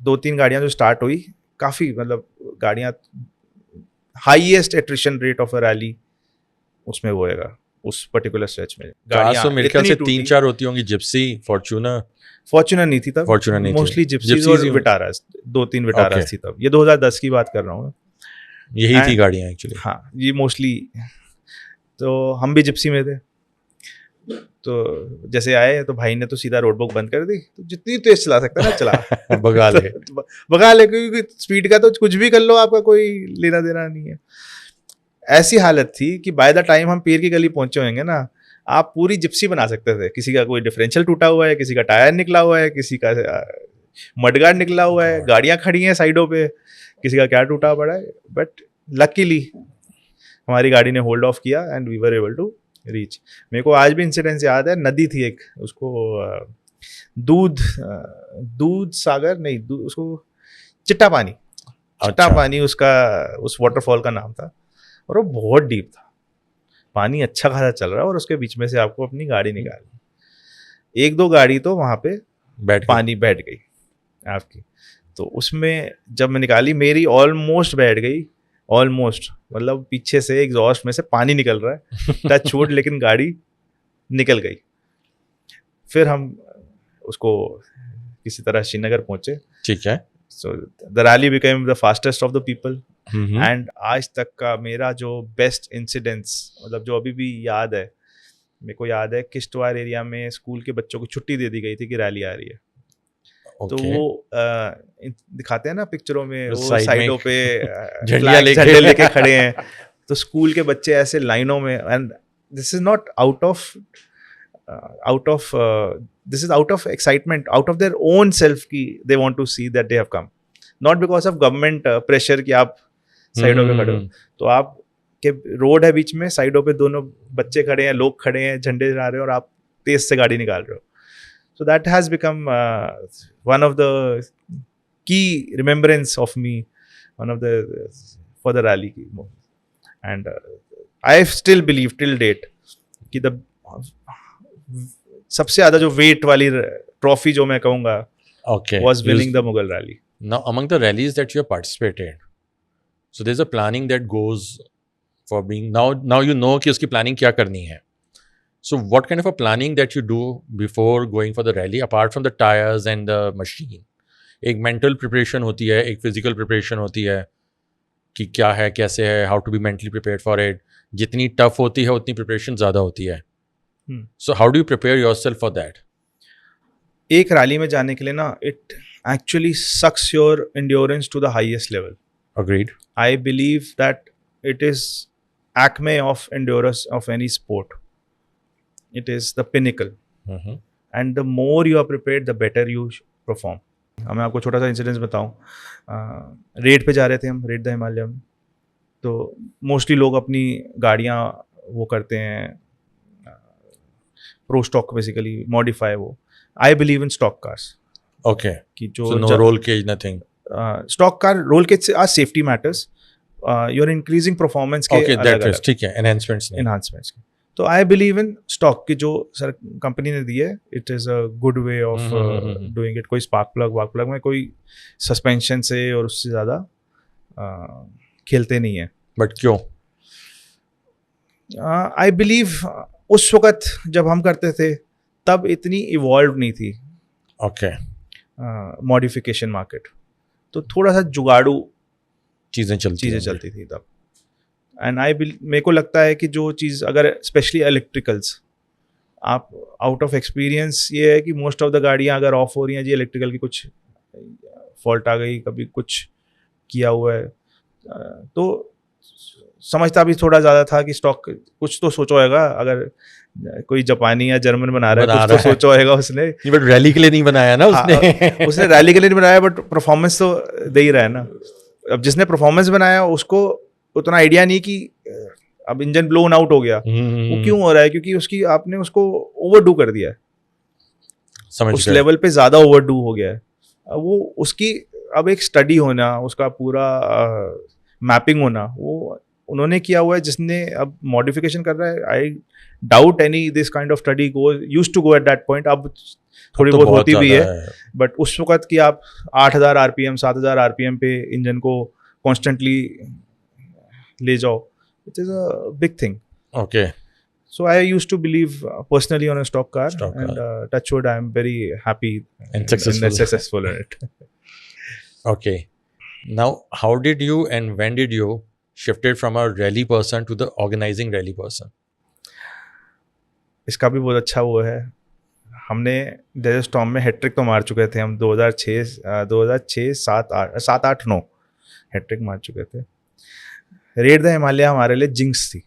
B: 2-3 गाड़ियाँ जो स्टार्ट हुई, काफ़ी मतलब गाड़ियाँ, highest attrition rate of a rally उसमें होएगा उस पर्टिकुलर स्ट्रेच में.
A: गाड़ियाँ मेरे ख्याल से 3-4 होती होंगी. जिप्सी,
B: फॉर्चूनर नहीं थी तब. मोस्टली जिप्सीज और विटारास, 2-3 विटारास थी तब. ये 2010 की बात कर रहा हूँ.
A: यही थी गाड़ियाँ एक्चुअली.
B: हाँ, ये मोस्टली. तो हम भी जिप्सी में थे. तो जैसे आए तो भाई ने तो सीधा रोड बुक बंद कर दी, तो जितनी तेज चला सकता है ना चला
A: भगा ले।
B: भगा ले, क्योंकि स्पीड का तो कुछ भी कर लो, आपका कोई लेना देना नहीं है। ऐसी हालत थी कि बाय द टाइम हम पीर की गली पहुंचे होंगे ना, आप पूरी जिप्सी बना सकते थे। किसी का कोई डिफरेंशियल टूटा हुआ है, किसी का टायर निकला हुआ है, किसी का मडगार्ड निकला हुआ है, गाड़ियां खड़ी हैं साइडों पे, किसी का क्या टूटा पड़ा है। बट लकीली हमारी गाड़ी ने होल्ड ऑफ किया and we were able to reach. मेरे को आज भी इंसिडेंस याद है, नदी थी एक, उसको दूध सागर नहीं, उसको चिट्टा पानी उसका, उस वाटरफॉल का नाम था, और वो बहुत डीप था। पानी अच्छा खासा चल रहा है और उसके बीच में से आपको अपनी गाड़ी निकालनी। एक दो गाड़ी तो वहां पे पानी बैठ गई आपकी, तो उसमें जब मैं निकाली मेरी ऑलमोस्ट बैठ गई, ऑलमोस्ट मतलब पीछे से एग्जॉस्ट में से पानी निकल रहा है, टच वुड, लेकिन गाड़ी निकल गई। फिर हम उसको किसी तरह श्रीनगर पहुंचे।
A: ठीक है।
B: So the rally became the fastest of the people. And आज तक का मेरा जो बेस्ट इंसिडेंट्स, मतलब जो अभी भी याद है, मेरे को याद है किश्तवाड़ एरिया में स्कूल के बच्चों को छुट्टी दे दी गई थी कि रैली आ रही है। तो वो दिखाते हैं ना पिक्चरों में, वो साइडों पे झंडे लेके खड़े हैं, तो स्कूल के बच्चे ऐसे लाइनों में, and this is not out of excitement, out of their own self की they want to see that they have come, not because of government pressure कि आप साइडों पे खड़े हो। तो आप के रोड है बीच में, साइडों पे दोनों बच्चे खड़े हैं, लोग खड़े हैं, झंडे लहरा रहे हो, और आप तेज से गाड़ी निकाल रहे हो। So that has become one of the key remembrance of me, one of the for the rally moment. And I still believe till date कि the सबसे ज़्यादा जो weight वाली trophy जो मैं कहूँगा was winning the Mughal rally.
A: Now among the rallies that you have participated, so there's a planning that goes for being now you know कि उसकी planning क्या करनी है. So what kind of a planning that you do before going for the rally, apart from the tires and the machine? एक mental preparation होती है, एक physical preparation होती है कि क्या है, कैसे है, how to be mentally prepared for it. जितनी tough होती है उतनी preparation ज़्यादा होती है. So how do you prepare yourself for that?
B: एक रैली में जाने के लिए ना, it actually sucks your endurance to the highest level.
A: Agreed.
B: I believe that it is acme of endurance of any sport. It is the pinnacle. And the more you are prepared, the better you perform. मैं आपको छोटा सा incidence बताऊं, red पे जा रहे थे हम, रेड द हिमालयम। तो मोस्टली लोग अपनी गाड़ियां वो करते हैं प्रो स्टॉक, बेसिकली मॉडिफाई। वो I believe in stock cars.
A: Okay,
B: कि जो
A: no roll cage nothing,
B: stock car roll cage are safety matters, you are increasing performance के अलग-अलग,
A: ठीक है, एनहांसमेंट्स के।
B: तो आई बिलीव इन स्टॉक की जो सर कंपनी ने दी है, it is a good way of doing it. कोई स्पार्क प्लग में कोई सस्पेंशन से और उससे ज़्यादा खेलते नहीं है।
A: बट क्यों?
B: आई बिलीव उस वक्त जब हम करते थे तब इतनी इवॉल्व नहीं थी
A: ओके
B: मॉडिफिकेशन मार्केट, तो थोड़ा सा जुगाड़ू
A: चीज़ें चलती
B: थी तब। एंड मेरे को लगता है कि जो चीज़, अगर स्पेशली इलेक्ट्रिकल्स, आप आउट ऑफ एक्सपीरियंस ये है कि मोस्ट ऑफ द गाड़ियाँ अगर ऑफ हो रही हैं जी, इलेक्ट्रिकल की कुछ फॉल्ट आ गई, कभी कुछ किया हुआ है, तो समझता भी थोड़ा ज़्यादा था कि स्टॉक कुछ तो सोचा होगा, अगर कोई जापानी या जर्मन बना रहा है कुछ तो सोचा होगा उसने।
A: बट रैली के लिए नहीं बनाया ना उसने।
B: उसने रैली के लिए नहीं बनाया, बट परफॉर्मेंस तो दे ही रहा है ना। अब जिसने परफॉर्मेंस बनाया उसको उतना आइडिया नहीं कि अब इंजन ब्लोन आउट हो गया, वो क्यों हो रहा है, क्योंकि उसकी आपने उसको ओवरडू कर दिया है, उस लेवल पे ज़्यादा ओवरडू हो गया है। वो उसकी अब एक स्टडी होना, उसका पूरा मैपिंग होना, वो उन्होंने किया हुआ है। जिसने अब मॉडिफिकेशन कर रहा है, I doubt any this kind of study used to go at that point. अब थोड़ी बहुत होती भी है, बट उस वक्त कि आप 8000 RPM 7000 RPM पे इंजन को कॉन्स्टेंटली ले जाओ, it is a big thing.
A: Okay.
B: So I used to believe personally on a stock car. And touch wood, I am very happy
A: and successful
B: in it.
A: Okay. Now, how did you and when did you shifted from a rally person to the organizing rally person?
B: इसका भी बहुत अच्छा वो है, हमने desert Storm में hat trick तो मार चुके थे हम 2006 7 8 9 हैट्रिक मार चुके थे। रेड द हिमालय हमारे लिए जिंक्स थी।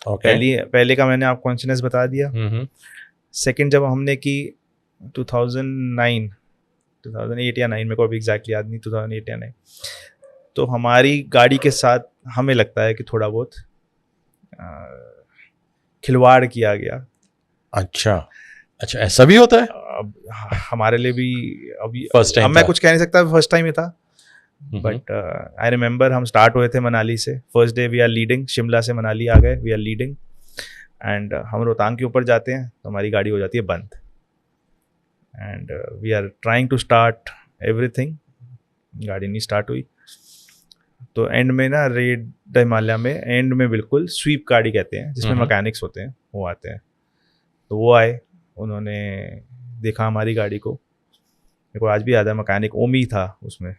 B: पहले का मैंने आपको कॉन्शियसनेस बता दिया। सेकंड जब हमने की 2008 या 9, मेरे को अभी एग्जैक्टली याद नहीं, 2008 या 9, तो हमारी गाड़ी के साथ हमें लगता है कि थोड़ा बहुत खिलवाड़ किया गया। अच्छा,
A: ऐसा भी होता है?
B: अब हमारे लिए भी अभी
A: फर्स्ट टाइम,
B: अब मैं कुछ कह नहीं सकता, फर्स्ट टाइम ही था। बट आई रिमेंबर हम स्टार्ट हुए थे मनाली से, first day we are leading, Shimla से मनाली आ गए, वी आर लीडिंग, एंड हम रोहतांग के ऊपर जाते हैं तो हमारी गाड़ी हो जाती है बंद, and we are trying to start everything, गाड़ी नहीं स्टार्ट हुई। तो एंड में ना रेड द हिमालय में एंड में बिल्कुल स्वीप गाड़ी कहते हैं जिसमें मैकेनिक्स होते हैं, वो आते हैं। तो वो आए, उन्होंने देखा हमारी गाड़ी को, मेरे को आज भी याद है मैकेनिक ओमी था उसमें।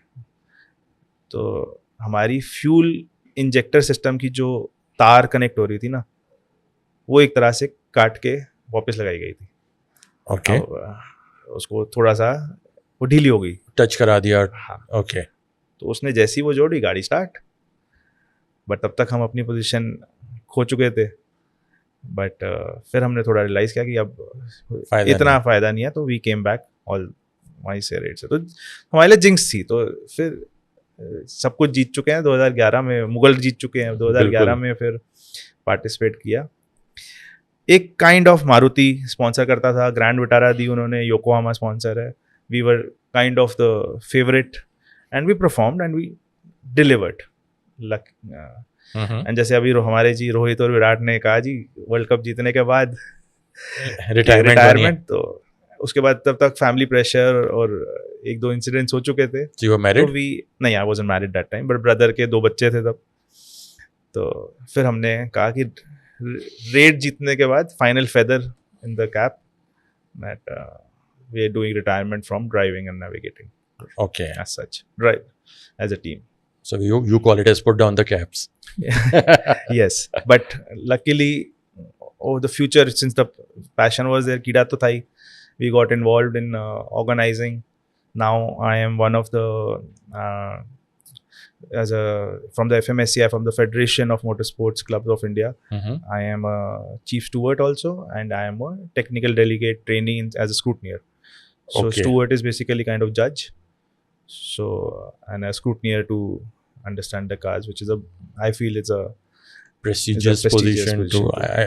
B: तो हमारी फ्यूल इंजेक्टर सिस्टम की जो तार कनेक्ट हो रही थी ना, वो एक तरह से काट के वापस लगाई गई थी।
A: ओके।
B: उसको थोड़ा सा वो ढीली हो गई,
A: टच करा दिया।
B: हाँ।
A: ओके।
B: तो उसने जैसी वो जोड़ी, गाड़ी स्टार्ट, बट तब तक हम अपनी पोजीशन खो चुके थे। बट फिर हमने थोड़ा रियलाइज़ किया कि अब इतना फ़ायदा नहीं है, तो वी केम बैक ऑल वहीं से रेड से। तो हमारे लिए जिंक्स थी। तो फिर सब कुछ जीत चुके हैं, 2011 में मुगल जीत चुके हैं, 2011 में फिर पार्टिसिपेट किया। एक काइंड ऑफ मारुति स्पॉन्सर करता था, ग्रैंड विटारा दी उन्होंने, योकोहामा स्पॉन्सर है, we were kind of the favourite and we performed and we delivered luck. And जैसे अभी हमारे जी रोहित और विराट ने कहा जी वर्ल्ड कप जीतने के बाद रिटायरमेंट, तो उसके बाद तब तक फैमिली प्रेशर और एक दो इंसिडेंट्स हो चुके थे।
A: You were married?
B: तो नहीं, I wasn't married that time, but brother के 2 बच्चे थे तब। तो फिर हमने कहा कि रेड जीतने के बाद final feather in the cap that we are doing retirement from driving and navigating.
A: Okay.
B: As such, right, as a team.
A: So you call it as put down the caps.
B: Yes, but luckily, the future, since the passion was there, कीड़ा तो था ही, we got involved in organizing. Now I am one of the from the FMSCI, from the Federation of Motorsports Clubs of India. I am a chief steward also, and I am a technical delegate trainee as a scrutineer. So
A: Okay.
B: steward is basically kind of judge. So and a scrutineer to understand the cars, which is I feel it's a
A: Prestigious position to.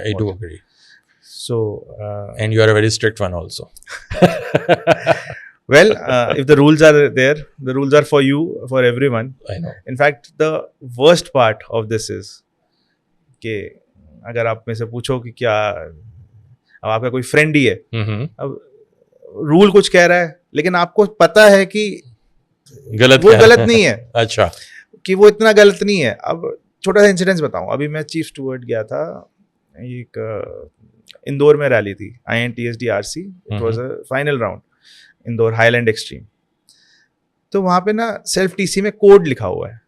A: I do agree.
B: So
A: And you are a very strict one also.
B: well, if the rules are there, the rules are for you, for everyone.
A: I know.
B: In fact, the worst part of this is कि अगर आप में से पूछो कि क्या अब आपका कोई फ्रेंड ही है, अब रूल कुछ कह रहा है लेकिन आपको पता है कि
A: गलत
B: वो गलत नहीं है,
A: अच्छा,
B: कि वो इतना गलत नहीं है। अब छोटा सा इंसिडेंस बताऊं, अभी मैं चीफ स्टूवर्ड गया था, एक इंदौर में रैली थी, INTSD-RC, it was a final round, Indore highland extreme. तो वहाँ पे ना सेल्फ टीसी में कोड लिखा हुआ है।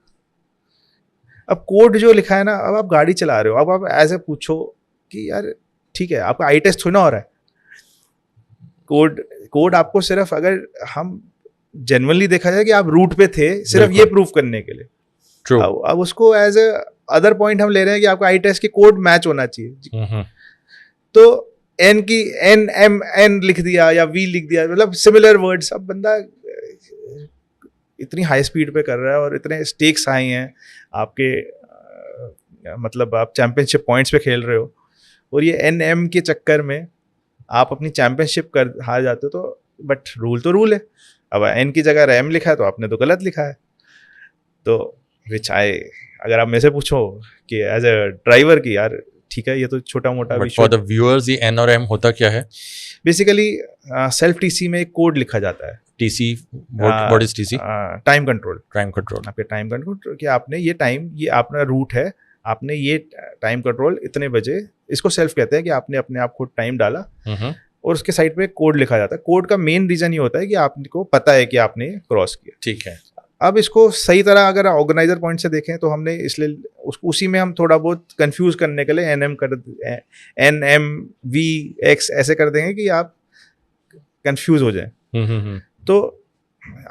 B: अब कोड जो लिखा है ना, अब आप गाड़ी चला रहे हो, अब आप ऐसे पूछो कि यार ठीक है, आपका आई टेस्ट थोड़ी ना हो रहा है, कोड आपको सिर्फ, अगर हम जेन्युइनली देखा जाए कि आप रूट पे थे, सिर्फ ये प्रूफ करने के लिए।
A: True.
B: अब उसको एज ए अदर पॉइंट हम ले रहे हैं कि आपका आई टेस्ट की कोड मैच होना चाहिए। तो एन की एन लिख दिया या वी लिख दिया, मतलब सिमिलर वर्ड्स। अब बंदा इतनी हाई स्पीड पे कर रहा है और इतने स्टेक्स हाई हैं आपके, मतलब आप चैंपियनशिप पॉइंट्स पे खेल रहे हो, और ये NM के चक्कर में आप अपनी चैंपियनशिप हार जाते हो। तो बट रूल तो रूल है, अब एन की जगह रैम लिखा है तो आपने तो गलत लिखा है। तो विच अगर आप मेरे से पूछो कि एज अ ड्राइवर की, यार ठीक है, ये तो छोटा मोटा
A: बट फॉर द व्यूअर्स ये N और M होता क्या है?
B: बेसिकली सेल्फ टीसी में एक कोड लिखा जाता है।
A: TC, what is TC?
B: Time control.
A: Time control.
B: आपके टाइम कंट्रोल कि आपने ये टाइम, ये अपना रूट है, आपने ये टाइम कंट्रोल इतने बजे, इसको सेल्फ कहते हैं कि आपने अपने आप को टाइम डाला, और उसके साइड पे कोड लिखा जाता है। कोड का मेन रीजन ये होता है कि आपको पता है कि आपने क्रॉस किया।
A: ठीक है।
B: अब इसको सही तरह अगर ऑर्गेनाइजर पॉइंट से देखें तो हमने इसलिए उसी में हम थोड़ा बहुत कंफ्यूज करने के लिए NMVX ऐसे कर देंगे कि आप कंफ्यूज हो जाए। तो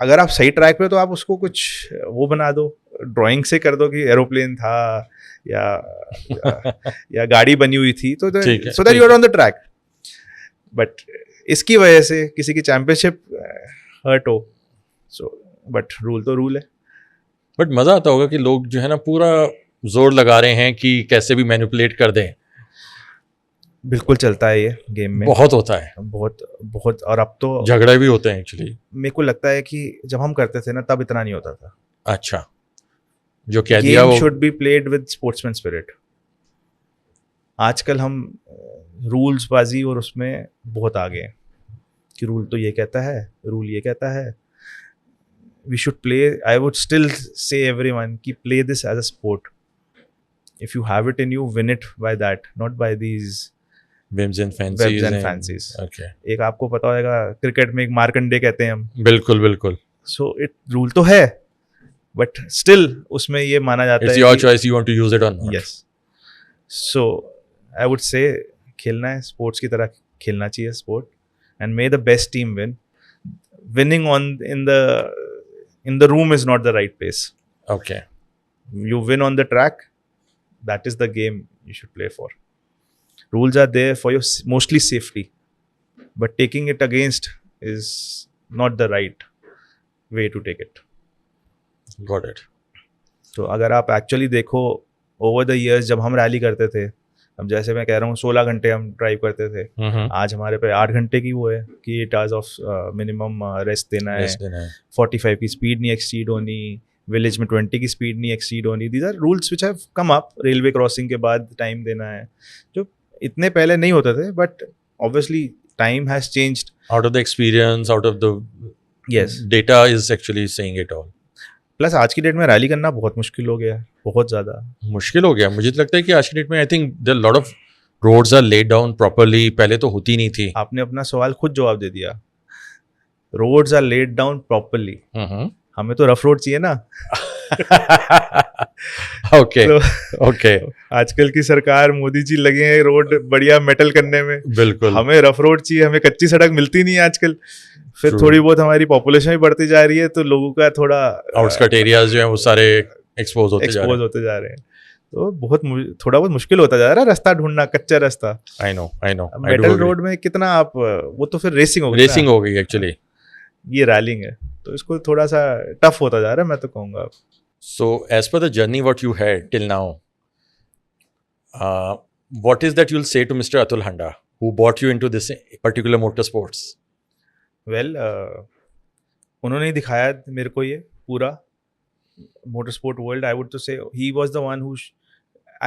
B: अगर आप सही ट्रैक पे तो आप उसको कुछ वो बना दो, ड्राइंग से कर दो कि एरोप्लेन था या गाड़ी बनी हुई थी, तो so that you are on the track. But इसकी वजह से किसी की चैंपियनशिप हर्ट हो, सो बट रूल तो रूल है।
A: बट मजा आता होगा कि लोग जो है ना पूरा जोर लगा रहे हैं कि कैसे भी मैनिपुलेट कर दें।
B: बिल्कुल चलता है ये गेम में,
A: बहुत होता है,
B: बहुत बहुत। और अब तो
A: झगड़े भी होते हैं एक्चुअली।
B: मेरे को लगता है कि जब हम करते थे ना तब इतना नहीं होता था।
A: अच्छा, जो कह दिया
B: गेम
A: वो
B: should be played with sportsman spirit. आजकल हम रूल्स बाजी और उसमें बहुत आगे हैं कि रूल तो ये कहता है, रूल ये कहता है। We should play, I would still say everyone कि play this as a sport. If you have it in you, win it by that, not by these
A: whims and
B: fancies.
A: Okay.
B: एक आपको पता होगा cricket में एक मार्कंडे कहते हैं हम।
A: बिल्कुल बिल्कुल।
B: सो इट रूल तो है, बट स्टिल उसमें ये माना जाता है
A: It's your choice, you want to use it or not.
B: Yes. So I would से खेलना है स्पोर्ट्स की तरह, खेलना चाहिए sport, and may the best team win. Winning on in the room is not the right place.
A: Okay.
B: You win on the track, that is the game you should play for. Rules are there for your mostly safety, but taking it against is not the right way to take it.
A: Got it.
B: तो अगर आप actually देखो over the years, जब हम rally करते थे, अब जैसे मैं कह रहा हूँ 16 घंटे हम ड्राइव करते थे, आज हमारे पे 8 घंटे की वो है कि 8 आवर्स ऑफ मिनिमम रेस्ट देना है, 45 की स्पीड नहीं एक्सीड होनी, विलेज में 20 की स्पीड नहीं एक्सीड होनी। These are rules which have come up. Railway crossing के बाद टाइम देना है, जो इतने पहले नहीं होते थे, but obviously time has changed.
A: Out of the experience, out of the
B: Yes.
A: data is actually saying it all.
B: Plus आज की डेट में रैली करना बहुत मुश्किल हो गया है, बहुत ज़्यादा
A: मुश्किल हो गया। मुझे तो लगता है कि आज की डेट में I think there lot of roads are laid down properly, पहले तो होती नहीं थी।
B: आपने अपना सवाल खुद जवाब दे दिया। Roads are laid down properly, हमें तो रफ रोड चाहिए ना।
A: Okay okay.
B: आजकल की सरकार, मोदी जी लगे हैं रोड बढ़िया मेटल करने में।
A: बिल्कुल।
B: हमें रफ रोड चाहिए, हमें कच्ची सड़क मिलती नहीं है आजकल। फिर
A: True.
B: थोड़ी बहुत हमारी पॉपुलेशन भी बढ़ती जा रही है, तो लोगों का थोड़ा
A: आउटस्कर्ट एरियाज जो हैं वो सारे एक्सपोज होते
B: जा रहे हैं। तो बहुत थोड़ा बहुत मुश्किल होता जा रहा है रास्ता ढूंढना, कच्चा रास्ता।
A: आई नो
B: मेटल रोड में कितना आप, वो तो फिर रेसिंग हो गई
A: एक्चुअली,
B: ये रैलिंग है, तो इसको थोड़ा सा टफ होता जा रहा है, मैं तो कहूँगा।
A: So, as per the journey what you had till now, what is that you'll say to Mr. Atul Handa, who brought you into this particular motorsports?
B: Well, उन्होंने ही दिखाया मेरे को ये पूरा motorsport world. I would to say he was the one who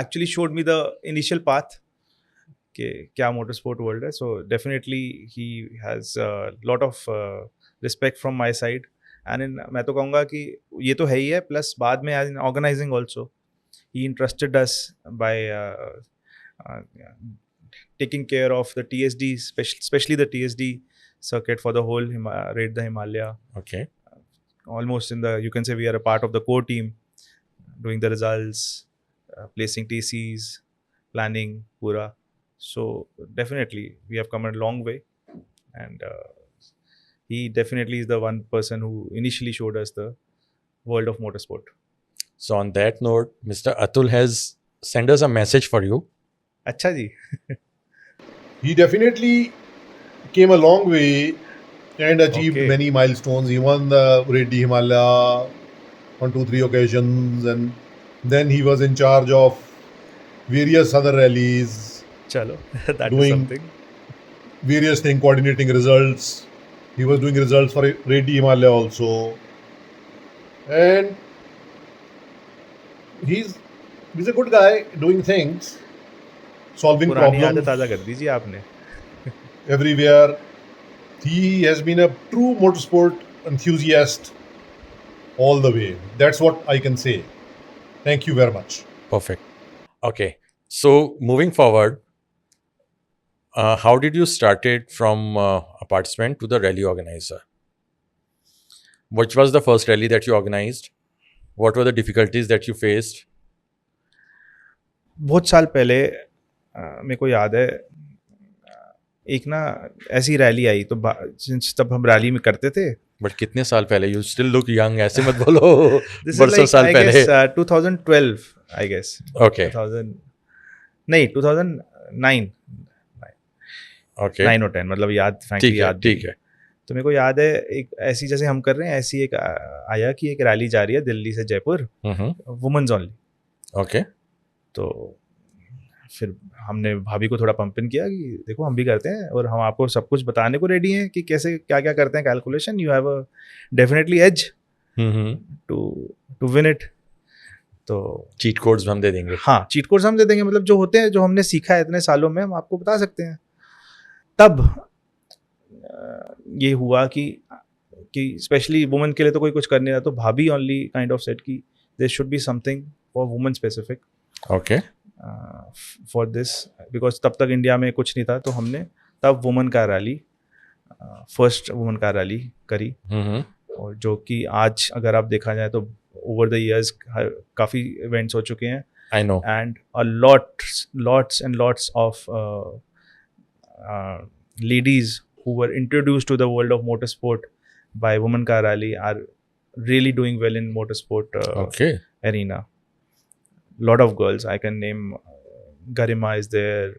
B: actually showed me the initial path कि क्या motorsport world है. So definitely he has a lot of respect from my side. And मैं तो कहूँगा कि ये तो है ही है, प्लस बाद में as in organizing also he interested us by taking care of the TSD, specially the TSD circuit for the whole Raid the Himalaya.
A: Okay.
B: Almost in the, you can say we are a part of the core team, doing the results, placing TCs, planning pura. So definitely we have come a long way, and he definitely is the one person who initially showed us the world of motorsport.
A: So on that note, Mr. Atul has sent us a message for you.
B: अच्छा जी.
C: He definitely came a long way and achieved many milestones. He won the Raid the Himalaya on 2-3 occasions, and then he was in charge of various other rallies.
B: Chalo, that
C: doing
B: is something.
C: Various things, coordinating results. He was doing results for Raid the Himalaya also, and he's a good guy doing things, solving
B: पुरानी
C: problems.
B: आदत ताज़ा कर दीजिए आपने.
C: Everywhere. He has been a true motorsport enthusiast all the way. That's what I can say. Thank you very much.
A: Perfect. Okay. So moving forward, how did you started from a participant to the rally organizer? Which was the first rally that you organized? What were the difficulties that you faced?
B: बहुत साल पहले मेरे को याद है एक ना ऐसी रैली आई तो तब हम रैली में करते थे.
A: बट कितने साल पहले? यू स्टिल लुक यंग, ऐसे मत बोलो.
B: बरसों
A: साल पहले.
B: 2012 आई गेस.
A: ओके.
B: 2009.
A: ओके.
B: 9 और 10 मतलब याद फ्रैंकली याद.
A: ठीक है.
B: तो मेरे को याद है एक ऐसी जैसे हम कर रहे हैं ऐसी एक आया कि एक रैली जा रही है दिल्ली से जयपुर, वुमेन्स ओनली.
A: ओके.
B: तो फिर हमने भाभी को थोड़ा पंप इन किया कि देखो हम भी करते हैं और हम आपको सब कुछ बताने को रेडी हैं कि कैसे क्या क्या करते हैं calculation. You have a definitely edge to win it. तो
A: चीट कोड्स हम दे देंगे.
B: हाँ, चीट कोड्स हम दे देंगे. मतलब जो होते हैं जो हमने सीखा है इतने सालों में हम आपको बता सकते हैं. तब ये हुआ कि स्पेशली वुमेन के लिए तो कोई कुछ कर नहीं रहा, तो भाभी ओनली काइंड ऑफ सेड कि there should be something for women specific.
A: Okay.
B: For this because तब तक इंडिया में कुछ नहीं था. तो हमने तब वुमेन का रैली, फर्स्ट वुमेन का रैली करी. और जो कि आज अगर आप देखा जाए तो ओवर द इयर्स काफ़ी इवेंट्स हो चुके हैं.
A: I know.
B: And a lots and lots of ladies who were introduced to the world of motorsport by Women Car Rally are really doing well in motorsport
A: Okay.
B: arena. Lot of girls. I can name Garima is there,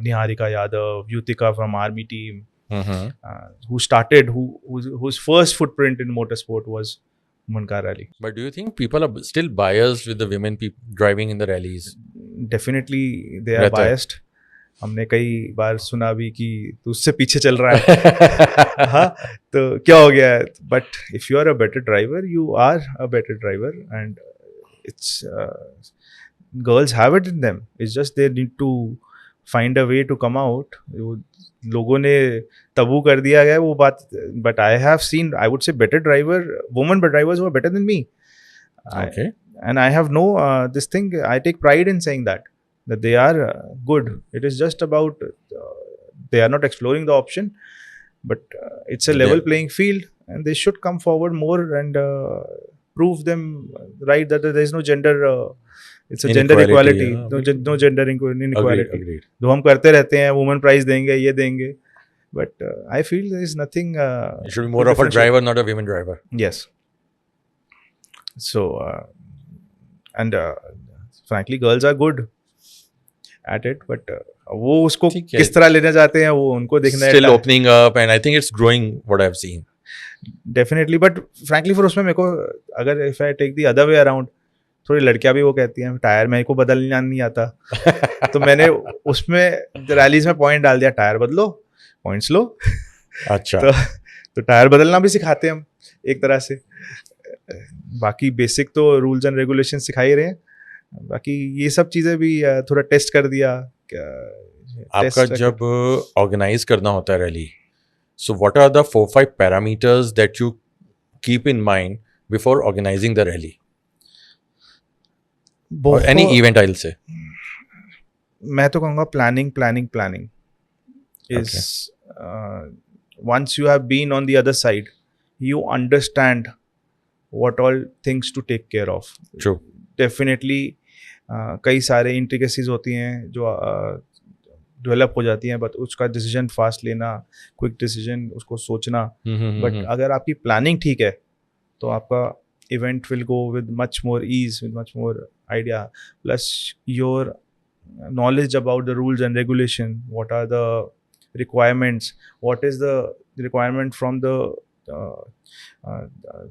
B: Niharika Yadav, Yutika from Army team, who started, whose first footprint in motorsport was Women Car Rally.
A: But do you think people are still biased with the women driving in the rallies?
B: Definitely they are biased. हमने कई बार सुना भी कि तू उससे पीछे चल रहा है. हाँ, तो क्या हो गया है? But if you are a better driver, you are a better driver and it's girls have it in them. It's just they need to find a way to come out. लोगों ने तबू कर दिया गया वो बात. But I have seen, I would say better driver, women drivers who are better than me.
A: Okay.
B: And I have no this thing, I take pride in saying that they are good. It is just about they are not exploring the option, but it's a level playing field and they should come forward more and prove them right that there is no gender it's a gender equality. No gender inequality.
A: Agreed.
B: जो हम करते रहते हैं women prize देंगे ये देंगे, but I feel there is nothing
A: it should be more of a driver, not a women driver.
B: Yes. So and frankly girls are good at it, but वो उसको किस तरह लेने जाते हैं वो उनको देखना है.
A: Still opening up and I think it's growing what I've seen.
B: Definitely, but frankly for उसमें मेरे को अगर if I take the other way around, थोड़ी लड़कियां भी वो कहती हैं टायर मेरे को बदलना नहीं आता. तो मैंने उसमें रैलीज में पॉइंट डाल दिया, टायर बदलो पॉइंट्स लो.
A: अच्छा.
B: तो टायर बदलना भी सिखाते हैं हम एक तरह से. बाकी बेसिक तो रूल्स एंड रेगुलेशन सिखा ही रहे हैं. बाकी ये सब चीज़ें भी थोड़ा टेस्ट कर दिया.
A: आपका जब ऑर्गेनाइज करना होता है rally, so what are the 4-5 parameters that you keep in mind before organizing the rally? Any event I will say.
B: मैं तो कहूँगा planning is once you have been on the other side you understand what all things to take care of.
A: True.
B: Definitely कई सारे intricacies होती हैं जो develop हो जाती हैं, बट उसका डिसीजन फास्ट लेना, क्विक डिसीजन उसको सोचना. बट अगर आपकी प्लानिंग ठीक है तो आपका event will go with much more ease, with much more idea. Plus your knowledge about the rules and regulation, what are the requirements, what is the requirement from the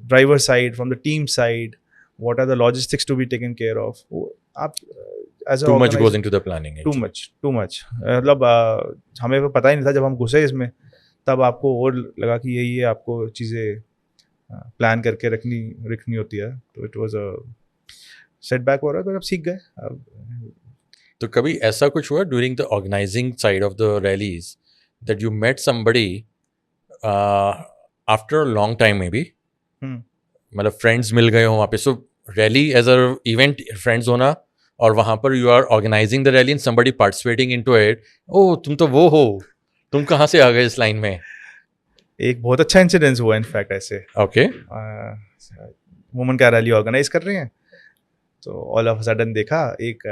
B: driver side, from the team side, what are the logistics to be taken care of. As
A: too much goes into the planning.
B: Too much. मतलब हमें वो पता ही नहीं था जब हम घुसे इसमें, तब आपको और लगा कि ये आपको चीज़ें प्लान करके रखनी होती है. तो इट वाज अ सेटबैक हो रहा है, पर अब सीख गए.
A: तो कभी ऐसा कुछ हुआ during the organising side of the rallies that you met somebody after a long time में भी, मतलब फ्रेंड्स मिल गए हो वहाँ पे? So rally as a event friends होना, और वहाँ पर you are organising the rally and somebody participating into it. Oh तुम तो वो हो, तुम कहाँ से आ गए इस लाइन में?
B: एक बहुत अच्छा इंसिडेंस हुआ इनफैक्ट ऐसे.
A: ओके.
B: वुमेन का रैली ऑर्गेनाइज कर रहे हैं, तो ऑल ऑफ सडन देखा एक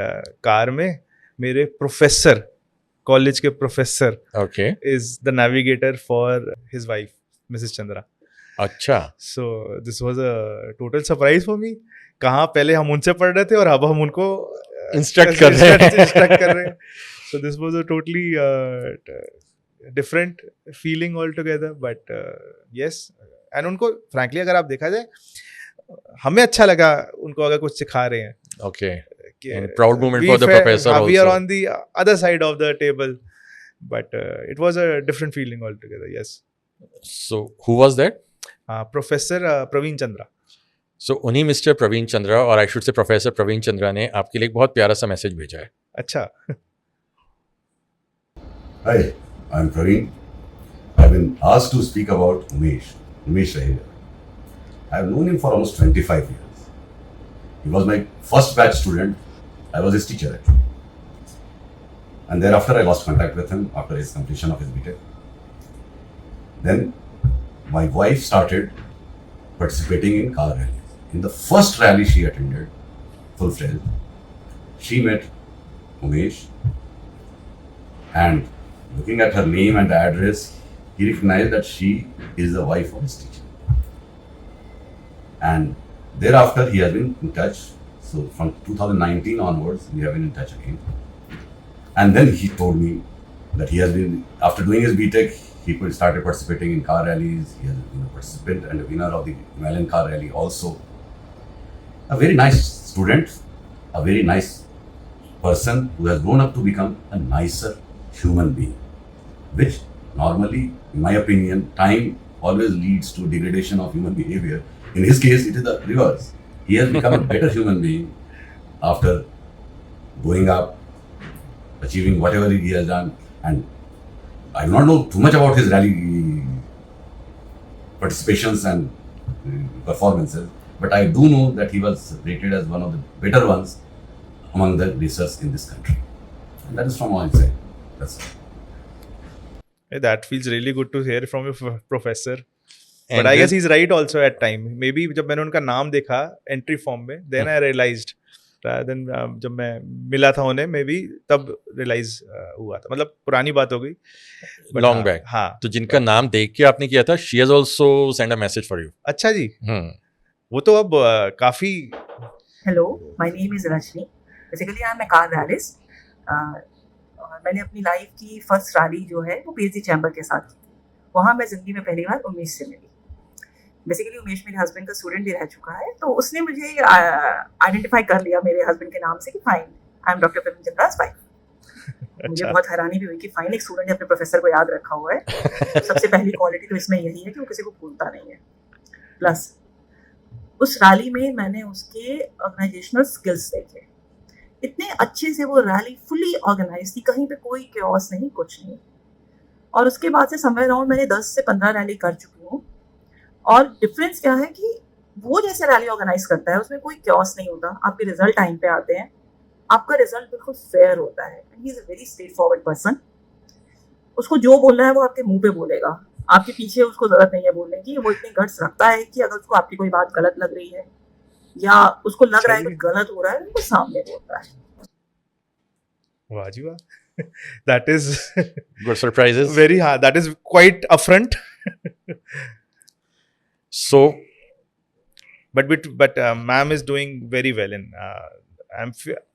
B: कार में मेरे प्रोफेसर, कॉलेज के professor
A: okay.
B: Is the navigator for his wife Mrs Chandra.
A: अच्छा.
B: So this was a total surprise for me. कहाँ पहले हम उनसे पढ़ रहे थे और अब हम उनको
A: इंस्ट्रक्ट कर
B: रहे हैं. सो this was a totally different feeling all together, but yes. And उनको फ्रैंकली अगर आप देखा जाए, हमें अच्छा लगा उनको अगर कुछ सिखा रहे हैं.
A: Okay. And proud moment for the professor also.
B: We are on the other side of the table, but it was a different feeling altogether. Yes.
A: So who was that?
B: Professor Praveen Chandra.
A: So उन्हीं mister Praveen Chandra, और I should say professor Praveen Chandra ने आपके लिए एक बहुत प्यारा सा message भेजा है.
B: अच्छा.
D: Hi, I'm Praveen. I've been asked to speak about Umesh Raheja. I've known him for almost 25 years. He was my first batch student. I was his teacher actually. And thereafter I lost contact with him after his completion of his BTech. Then my wife started participating in car rallies. In the first rally she attended, full-fledged, she met Umesh, and looking at her name and address, he recognized that she is the wife of his teacher. And thereafter he has been in touch. So from 2019 onwards, we have been in touch again. And then he told me that he has been, after doing his BTech, he started participating in car rallies. He has been a participant and a winner of the Himalayan car rally also. A very nice student, a very nice person who has grown up to become a nicer human being, which normally, in my opinion, time always leads to degradation of human behavior. In his case, it is the reverse. He has become a better human being after going up, achieving whatever he has done. And I do not know too much about his rally participations and performances, but I do know that he was rated as one of the better ones among the racers in this country. And that is from my side. That's all.
B: That feels really good to hear from your professor.
A: And
B: but I guess he's right also at time. Maybe जब मैंने उनका नाम देखा entry form में, then I realized, rather than जब मैं मिला था उन्हें, maybe तब realize हुआ था. मतलब पुरानी बात हो गई.
A: Long back.
B: हाँ.
A: तो जिनका नाम देख के आपने किया था, she has also sent a message for you.
B: अच्छा जी. वो तो अब काफी.
E: Hello, my name is Rajni. Basically, I am a car rallyist. मैंने अपनी लाइफ की फर्स्ट रैली जो है वो PhD चैम्बर के साथ की. वहाँ मैं ज़िंदगी में पहली बार उमेश से मिली. बेसिकली उमेश मेरे हस्बैंड का स्टूडेंट भी रह चुका है, तो उसने मुझे आइडेंटिफाई कर लिया मेरे हस्बैंड के नाम से कि fine, I am doctor Praveen Chandra's wife. मुझे बहुत हैरानी भी हुई कि फाइन एक स्टूडेंट ने अपने प्रोफेसर को याद रखा हुआ है. सबसे पहली क्वालिटी तो इसमें यही है कि वो किसी को भूलता नहीं है. प्लस उस रैली में मैंने उसके ऑर्गेनाइजेशनल स्किल्स देखे. इतने अच्छे से वो रैली फुली ऑर्गेनाइज थी, कहीं पे कोई क्योस नहीं, कुछ नहीं. और उसके बाद से समवेयर अराउंड मैंने 10 से 15 रैली कर चुकी हूँ. और डिफरेंस क्या है कि वो जैसे रैली ऑर्गेनाइज करता है उसमें कोई क्योस नहीं होता. आपके रिजल्ट टाइम पे आते हैं, आपका रिजल्ट बिल्कुल फेयर होता है. He is a very straight forward person. उसको जो बोलना है वो आपके मुंह पे बोलेगा, आपके पीछे उसको जरूरत नहीं है बोलने की. वो इतने गट्स रखता है कि अगर उसको आपकी कोई बात गलत लग रही है या उसको लग रहा है कि गलत हो रहा है, वो सामने बोलता है.
B: वाह जी वाह. That is
A: good surprises.
B: Very hard. That is quite affront.
A: So,
B: but ma'am is doing very well in.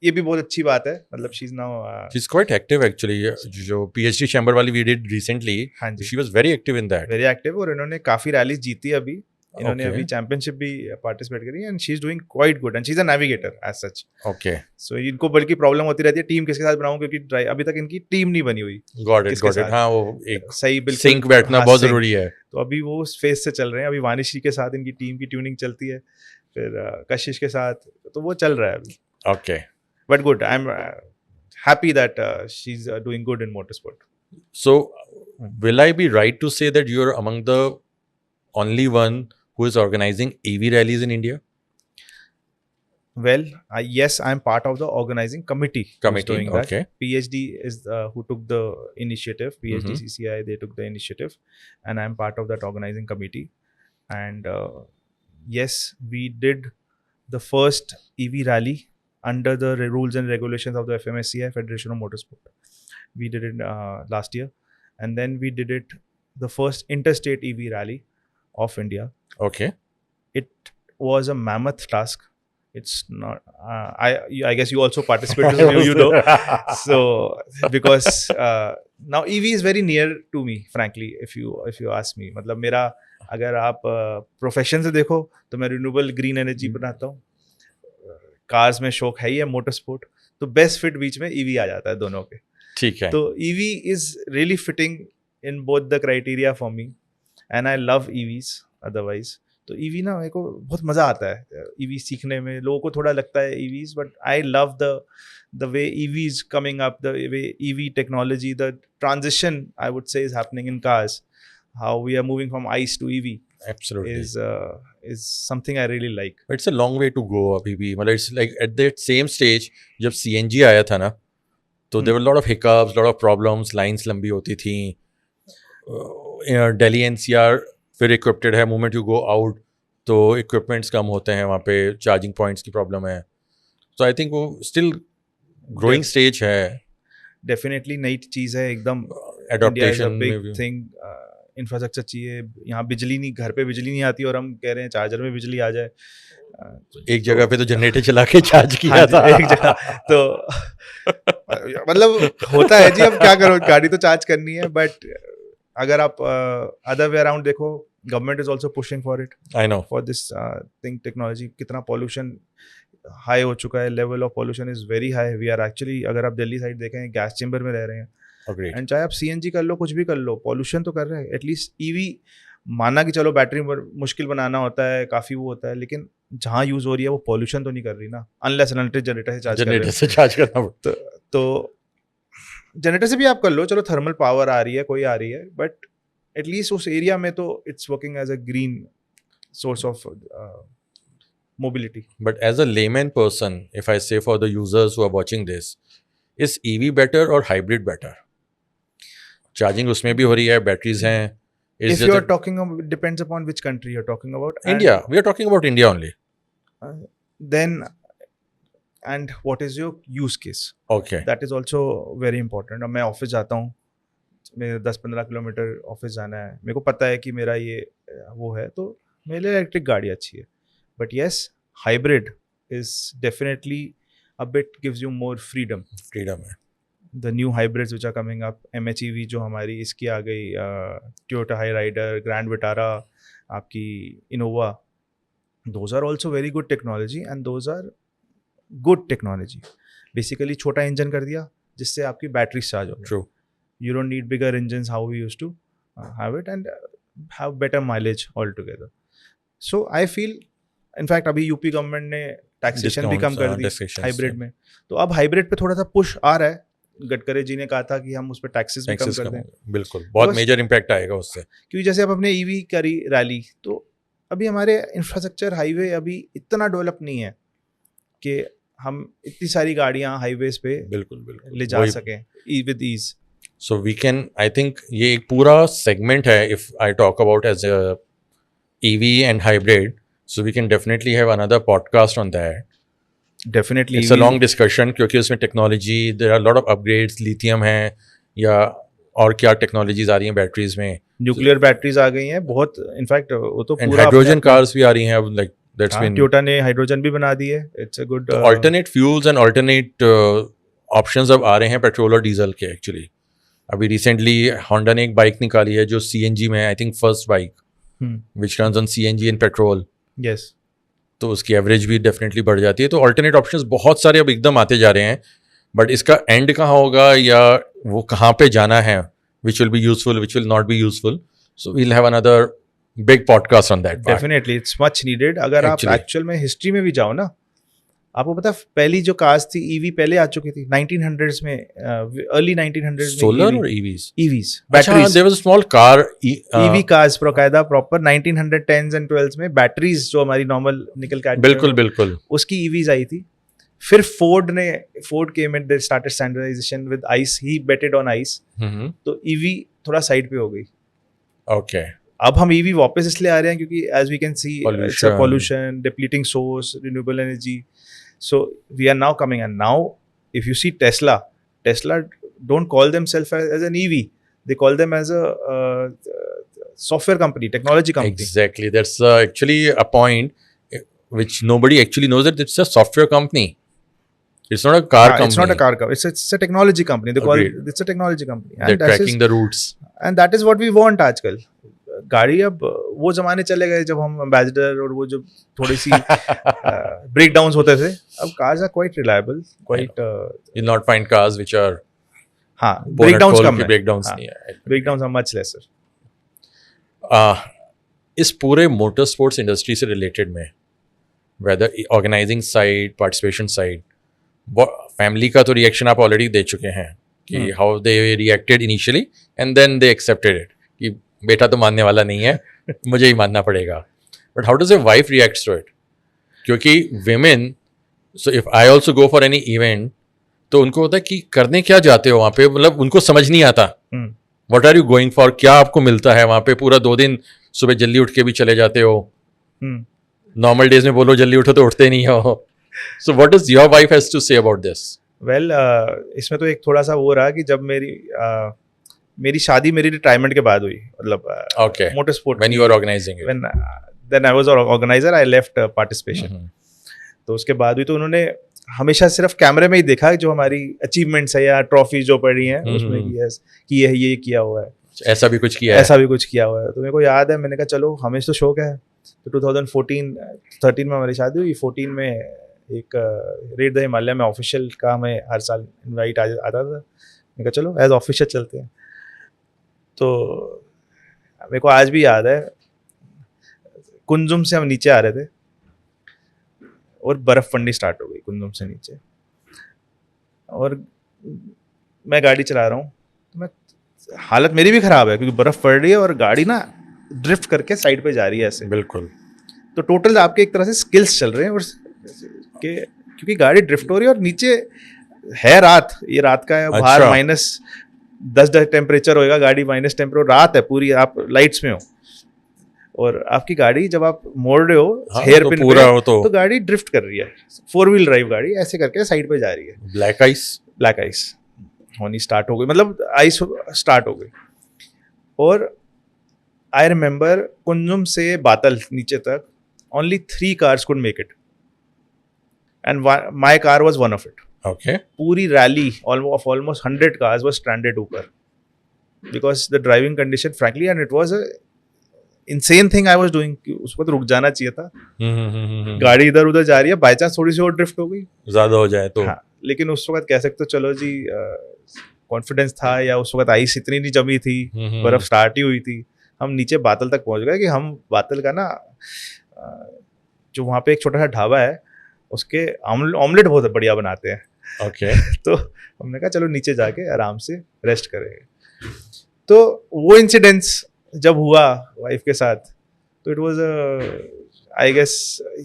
B: ये भी बहुत अच्छी बात है. मतलब she's now.
A: She's quite active actually. जो PhD chamber वाली we did recently.
B: हाँ जी.
A: She was very active in that.
B: Very active, और इन्होंने काफी रैलीज जीती अभी. इन्होंने अभी चैंपियनशिप भी पार्टिसिपेट करी and she is doing quite good and she is a navigator as such.
A: Okay.
B: So इनको बल्कि प्रॉब्लम होती रहती है टीम किसके साथ बनाऊं, क्योंकि अभी तक इनकी टीम नहीं बनी हुई.
A: Got it. हाँ, वो एक
B: सही बिल्कुल
A: सिंक बैठना बहुत जरूरी है.
B: तो अभी वो उस फेज से चल रहे हैं. अभी वानिशी के साथ इनकी टीम की ट्यूनिंग चलती है, फिर कशिश के साथ, तो वो चल रहा है अभी.
A: Okay.
B: But good. I am happy that she is doing good in motorsport.
A: So will I be right to say that you are among the only one who is organizing EV rallies in India?
B: Well, yes, I'm part of the organizing committee. who's doing that.
A: Okay.
B: PhD is who took the initiative. PhD
A: Mhm.
B: CCI, they took the initiative, and I'm part of that organizing committee. And yes, we did the first EV rally under the rules and regulations of the FMSCI, Federation of Motorsport. We did it last year, and then we did it the first interstate EV rally of India.
A: Okay.
B: It was a mammoth task. It's not. I guess you also participated. So you know. So because now EV is very near to me, frankly. If you ask me, मतलब मेरा अगर आप profession से देखो तो मैं renewable green energy बनाता हूँ. कार्स में शौक है ही है, मोटर स्पोर्ट, तो बेस्ट फिट बीच में ईवी आ जाता है दोनों के.
A: ठीक है.
B: तो EV is really fitting in both the criteria for me, and I love EVs otherwise. तो ईवी ना मेरे को बहुत मज़ा आता है ईवी सीखने में. लोगों को थोड़ा लगता है EVs, but I love the way EVs coming up, the way EV technology, the transition I would say is happening in cars, how we are moving from ICE to EV
A: Absolutely.
B: is something I really like.
A: But it's a long way to go अभी भी. मतलब it's like at that same stage जब CNG आया था ना, तो there were a lot of hiccups, lot of problems, lines लंबी होती थी. Delhi NCR फिर equipped है, moment you go out तो equipments कम होते हैं वहाँ पे, charging points की problem है. So I think वो still growing stage है.
B: Definitely नई चीज़ है एकदम.
A: Adaptation
B: India is a
A: में भी.
B: big thing. इंफ्रास्ट्रक्चर चाहिए. यहाँ बिजली नहीं, घर पे बिजली नहीं आती और हम कह रहे हैं चार्जर में बिजली आ जाए.
A: एक जगह पे तो जनरेटर चला के चार्ज किया
B: हाँ
A: था.
B: एक जगह तो मतलब होता है जी. अब क्या करो, गाड़ी तो चार्ज करनी है. बट अगर आप अदर वे अराउंड देखो, government is also pushing for it,
A: I know.
B: For this thing technology. कितना पॉल्यूशन हाई हो चुका है, level of pollution is very high. We are actually, अगर आप दिल्ली साइड देखें, गैस चेंबर में रह रहे हैं.
A: Agreed.
B: एंड चाहे आप सीएनजी कर लो, कुछ भी कर लो, पॉल्यूशन तो कर रहे हैं. एटलीस्ट ईवी, माना कि चलो बैटरी मुश्किल बनाना होता है, काफ़ी वो होता है, लेकिन जहाँ यूज़ हो रही है वो पॉल्यूशन तो नहीं कर रही ना, अनलेस अनलिमिटेड जनरेटर से चार्ज कर रहे
A: जनरेटर
B: हो.
A: से चार्ज करना पड़ता.
B: तो जनरेटर से भी आप कर लो, चलो थर्मल पावर आ रही है, कोई आ रही है, बट एटलीस्ट उस एरिया में तो it's working as a green source of mobility.
A: But as a layman person, if I say for the users who are watching this, is EV better or hybrid better? Charging उसमें भी हो रही है, batteries हैं.
B: If you are talking about, depends upon which country you're talking about.
A: India, we are talking about India only.
B: Then, and what is your use case?
A: Okay.
B: That is also very important. अब मैं office जाता हूँ, मेरे 10-15 kilometre office जाना है, मेरे को पता है कि मेरा ये वो है, तो मेरे लिए इलेक्ट्रिक गाड़ी अच्छी है. But yes, hybrid is definitely a bit gives you more freedom.
A: Freedom है.
B: The new hybrids which are coming up, MHEV जो हमारी इसकी आ गई, Toyota Hyryder, Grand Vitara, आपकी Innova, those are also very good technology, and those are good technology. Basically छोटा engine कर दिया जिससे आपकी बैटरी चार्ज हो.
A: True.
B: You don't need bigger engines how we used to have it, and have better mileage altogether. So I feel, in fact अभी UP government ने taxation भी कम कर दी हाइब्रिड में, तो अब हाइब्रिड पे थोड़ा सा पुश आ रहा है. गडकरी जी ने कहा था कि हम उस पर टैक्सेस भी कम कर दें.
A: बिल्कुल, बहुत मेजर इम्पैक्ट आएगा उससे.
B: क्योंकि जैसे आप अपने ईवी करी रैली, तो अभी हमारे इंफ्रास्ट्रक्चर हाईवे अभी इतना डेवलप नहीं है कि हम इतनी सारी गाड़ियां हाईवेज पे
A: बिल्कुल
B: ले जा सकें with ease.
A: So we can, I think ये एक पूरा सेगमेंट है if I talk about as EV and hybrid. So we can definitely have another podcast on that.
B: Definitely.
A: It's a long discussion क्योंकि उसमें technology, there are a lot of upgrades, lithium है या और क्या technologies आ रही हैं batteries में.
B: Nuclear batteries आ गई हैं बहुत, इनफैक्ट वो तो
A: पूरा हाइड्रोजन कार्स भी आ रही हैं अब, लाइक दैट्स बीन,
B: टोयोटा ने हाइड्रोजन भी बना दी है. It's a good
A: alternate fuels and alternate options अब आ रहे हैं पेट्रोल और डीजल के. एक्चुअली अभी रिसेंटली होंडा ने एक बाइक निकाली है जो CNG में है, I think first bike which runs on CNG and petrol.
B: Yes.
A: तो उसकी एवरेज भी डेफिनेटली बढ़ जाती है. तो अल्टरनेट ऑप्शंस बहुत सारे अब एकदम आते जा रहे हैं, बट इसका एंड कहाँ होगा या वो कहाँ पे जाना है, which will be useful, which will not be useful. So we'll have another big podcast on that.
B: Definitely it's much needed. अगर आप एक्चुअल में हिस्ट्री में भी जाओ ना, आपको पता पहली जो कार्स थी ईवी पहले आ चुकी थी 1900s में, अर्ली 1900s में
A: सोलर और ईवीज?
B: ईवीज
A: अच्छा,
B: batteries,
A: there was a small car
B: EV cars बकायदा प्रॉपर 1910s एंड 12s में बैटरीज जो हमारी नॉर्मल निकल के
A: बिल्कुल बिल्कुल
B: उसकी ईवीज आई थी. फिर Ford came and they started standardisation with ICE, he betted on ICE, तो ईवी थोड़ा साइड पे हो गई.
A: ओके.
B: अब हम ईवी वापस इसलिए आ रहे हैं क्योंकि as we can see
A: Pollution.
B: pollution, depleting source, renewable energy. So we are now coming, and now if you see Tesla don't call themselves as an EV. They call them as a software company, technology company.
A: Exactly. That's actually a point which nobody actually knows, that it's a software company. It's not a car company.
B: It's not a car company. It's a technology company. They call
A: Agreed.
B: it's a technology company.
A: They're tracking the routes.
B: And that is what we want आजकल. गाड़ी अब वो जमाने चले गए जब हम ambassador और वो जो थोड़ी सी ब्रेक डाउन्स होते थे. अब cars are quite reliable, quite
A: You'll not find cars which are
B: हाँ
A: bonnet
B: ब्रेक डाउन्स
A: खोल
B: कम
A: के
B: है.
A: breakdowns नहीं है.
B: Breakdowns are much lesser.
A: इस पूरे मोटर स्पोर्ट्स इंडस्ट्री से रिलेटेड में, whether organizing side, participation side, family का तो रिएक्शन आप ऑलरेडी दे चुके हैं कि how they reacted initially and then they accepted it कि बेटा तो मानने वाला नहीं है, मुझे ही मानना पड़ेगा. But how does a wife react to it? क्योंकि women, so if I also go for any event, तो उनको होता है कि करने क्या जाते हो वहाँ पे, मतलब उनको समझ नहीं आता what are you going for, क्या आपको मिलता है वहाँ पे. पूरा 2 दिन सुबह जल्दी उठ के भी चले जाते हो, नॉर्मल डेज में बोलो जल्दी उठो तो उठते नहीं हो. So what does your wife has to say about this?
B: Well इसमें तो एक थोड़ा सा वो रहा कि जब मेरी शादी मेरी रिटायरमेंट के बाद हुई, मतलब
A: Okay.
B: Motor sport
A: When you were organizing it.
B: When then I was organizer, I left participation. तो उसके बाद हुई, तो उन्होंने हमेशा सिर्फ कैमरे में ही देखा जो हमारी अचीवमेंट्स है या ट्रॉफी जो पड़ी हैं उसमें कि ये किया हुआ है,
A: ऐसा भी कुछ किया है.
B: ऐसा भी कुछ किया हुआ है. तो मेरे को याद है, मैंने कहा चलो हमें तो शौक है. तो 2013 में हमारी शादी हुई. 14 में एक रेड द हिमालय में ऑफिशियल का हमें हर साल इनवाइट आता था. मैंने कहा चलो एज ऑफिशियल चलते हैं. तो मेरे को आज भी याद है, कुंजुम से हम नीचे आ रहे थे और बर्फ़ पड़नी स्टार्ट हो गई कुंजुम से नीचे, और मैं गाड़ी चला रहा हूँ. तो मैं हालत मेरी भी ख़राब है क्योंकि बर्फ़ पड़ रही है और गाड़ी ना ड्रिफ्ट करके साइड पे जा रही है ऐसे.
A: बिल्कुल.
B: तो टोटल आपके एक तरह से स्किल्स चल रहे हैं, और क्योंकि गाड़ी ड्रिफ्ट हो रही है और नीचे है रात, ये रात का है, बाहर -10 टेम्परेचर होएगा, गाड़ी माइनस टेम्परेचर, रात है पूरी, आप लाइट्स में हो और आपकी गाड़ी जब आप मोड़ रहे हो हेयर पिन
A: पूरा हो
B: तो गाड़ी ड्रिफ्ट कर रही है. 4-wheel ड्राइव गाड़ी ऐसे करके साइड पे जा रही है.
A: ब्लैक आइस
B: होनी स्टार्ट हो गई, मतलब आइस स्टार्ट हो गई. और आई रिमेंबर कुंजुम से बातल नीचे तक only 3 cars could make it and my car was one of it.
A: Okay.
B: पूरी rally of almost 100 cars was stranded ऊपर because the driving condition frankly, and it was a insane thing I was doing. उसको तो रुक जाना चाहिए था. गाड़ी इधर उधर जा रही है, बाई चांस थोड़ी सी और ड्रिफ्ट हो गई,
A: ज्यादा हो जाए तो.
B: हाँ, लेकिन उस वक्त कह सकते हो चलो जी कॉन्फिडेंस था, या उस वक्त आइस इतनी नहीं जमी थी, बर्फ स्टार्ट ही हुई थी. हम नीचे बातल तक पहुंच गए कि हम बातल का ना जो वहाँ पे एक छोटा सा ढाबा है, उसके ऑमलेट बहुत बढ़िया बनाते हैं.
A: Okay.
B: तो हमने कहा चलो नीचे जाके आराम से रेस्ट करेंगे. तो वो इंसिडेंट्स जब हुआ वाइफ के साथ, तो it was I guess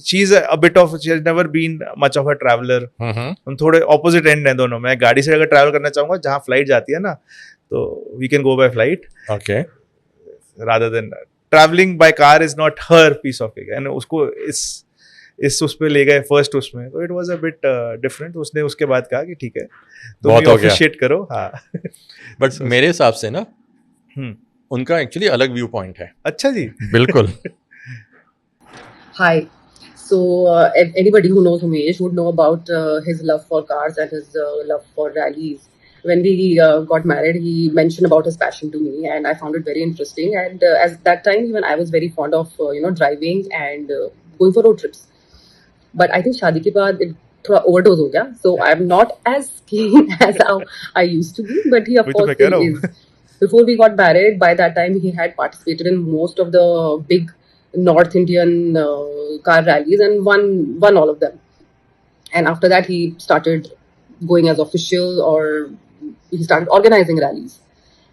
B: she is a bit off, she has never been much of a traveller. हम थोड़े ऑपोजिट एंड हैं दोनों. मैं गाड़ी से अगर ट्रैवल करना चाहूँगा, जहाँ फ्लाइट जाती है ना, तो we can go by flight.
A: Okay.
B: rather than traveling by car is not her piece of cake. and उसको इस उस पे ले गए फर्स्ट उसमें, तो it was a bit different. उसने उसके बाद कहा कि ठीक है तुम भी अप्रिशिएट करो. हाँ.
A: बट मेरे हिसाब से ना उनका एक्चुअली अलग व्यू पॉइंट है.
B: अच्छा जी.
A: बिल्कुल.
F: Hi. So anybody who knows Umesh would know about his love for cars and his love for rallies. When we got married, he mentioned about his passion to me, and I found it very interesting. And at that time, even I was very fond of driving and going for road trips. But I think शादी के बाद थोड़ा overdose हो गया. So I'm not as keen as how I used to be. But he of course still is. Before we got married, by that time he had participated in most of the big North Indian car rallies and won all of them. And after that, he started going as official, or he started organizing rallies.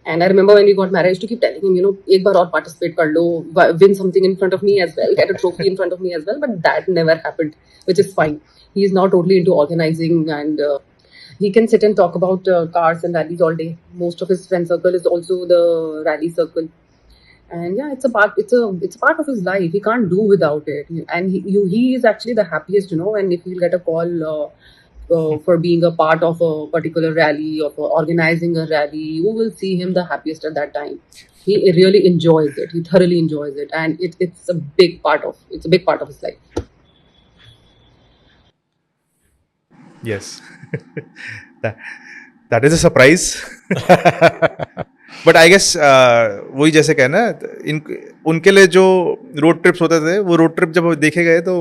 F: And I remember when we got married, I used to keep telling him, ek baar aur participate kar lo, win something in front of me as well, get a trophy in front of me as well. But that never happened, which is fine. He is now totally into organizing, and he can sit and talk about cars and rallies all day. Most of his friend circle is also the rally circle. And yeah, it's a part of his life. He can't do without it. And he is actually the happiest, and if he'll get a call for being a part of a particular rally or for organizing a rally, you will see him the happiest at that time. He really enjoys it. He thoroughly enjoys it, and it's a big part of his life.
B: Yes. that is a surprise. But I guess वही जैसे कहना उनके लिए जो road trips होते थे, वो road trip जब देखे गए तो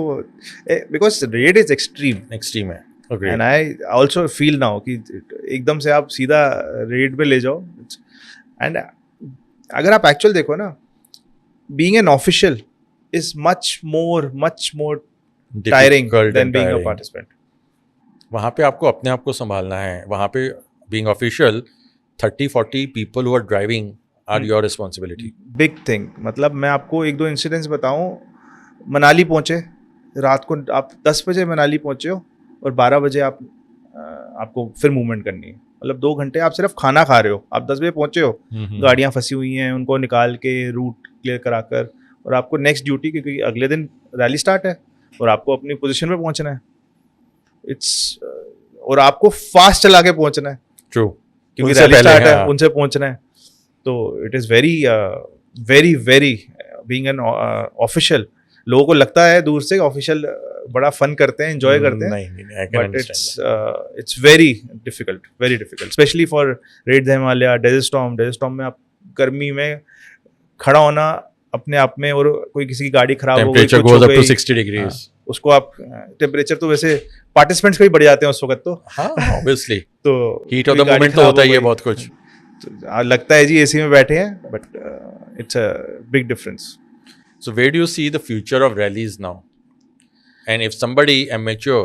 B: बिकॉज रेड इज एक्सट्रीम
A: है.
B: And I also feel now कि एकदम से आप सीधा रेड पे ले जाओ. एंड अगर आप एक्चुअल देखो ना, being an official is much more tiring than being a participant.
A: वहाँ पे आपको अपने आप को संभालना है. वहाँ पे being official 30-40 people who are driving are your responsibility.
B: Big thing. मतलब मैं आपको एक दो इंसिडेंट्स बताऊं. मनाली पहुंचे रात को, आप 10 बजे मनाली पहुंचे हो और 12 बजे आपको फिर मूवमेंट करनी है. मतलब 2 घंटे आप सिर्फ खाना खा रहे हो. आप 10 बजे पहुंचे हो, गाड़ियां फंसी हुई हैं, उनको निकाल के रूट क्लियर कराकर, और आपको नेक्स्ट ड्यूटी, क्योंकि अगले दिन रैली स्टार्ट है और आपको अपनी पोजीशन पे पहुंचना है. और आपको फास्ट चला के पहुंचना है.
A: ट्रू.
B: क्योंकि रैली स्टार्ट है, उनसे पहुंचना है. तो it is very very being an official. लोगों को लगता है दूर से ऑफिशियल बड़ा फन करते हैं, एंजॉय करते हैं, but it's very difficult specially for Raid Himalaya, Desert Storm में आप गर्मी में खड़ा होना अपने आप में, और कोई किसी की गाड़ी खराब हो गई,
A: temperature goes up to 60 degrees.
B: उसको आप टेम्परेचर तो वैसे पार्टिसिपेंट्स के भी बढ़ जाते हैं उस वक्त. तो
A: हाँ, ऑब्वियसली
B: तो
A: हीट ऑफ द मोमेंट तो होता ही है बहुत कुछ.
B: तो लगता है जी एसी में बैठे हैं, but it's a big difference.
A: So where do you see the future of rallies now? And if somebody amateur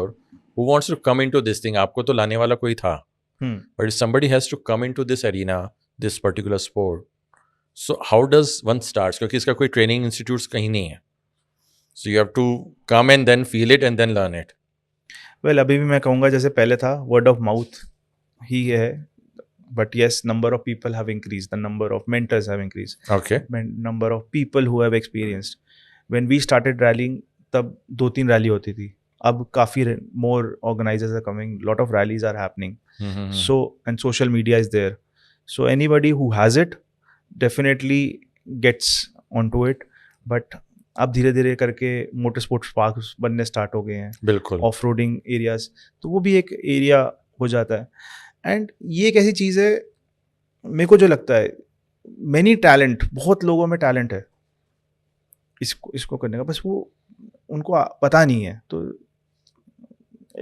A: who wants to come into this thing, आपको तो लाने वाला कोई था, but if somebody has to come into this arena, this particular sport, so how does one start? क्योंकि इसका कोई training institutes कहीं नहीं है. So you have to come and then feel it and then learn it.
B: Well, अभी भी मैं कहूँगा जैसे पहले था, word of mouth ही है. But yes, number of people have increased. The number of mentors have increased.
A: Okay.
B: Number of people who have experienced. When we started rallying, तब 2-3 rally होती थी. अब काफ़ी more organizers are coming. Lot of rallies are happening. So and social media is there. So anybody who has it definitely gets onto it. But अब धीरे धीरे करके motor sports park बनने स्टार्ट हो गए हैं.
A: बिल्कुल.
B: ऑफ रोडिंग एरियाज, तो वो भी एक एरिया हो जाता है. एंड ये एक ऐसी चीज़ है, मेरे को जो लगता है, मैनी टैलेंट, बहुत लोगों में टैलेंट है इसको करने का, बस वो उनको पता नहीं है. तो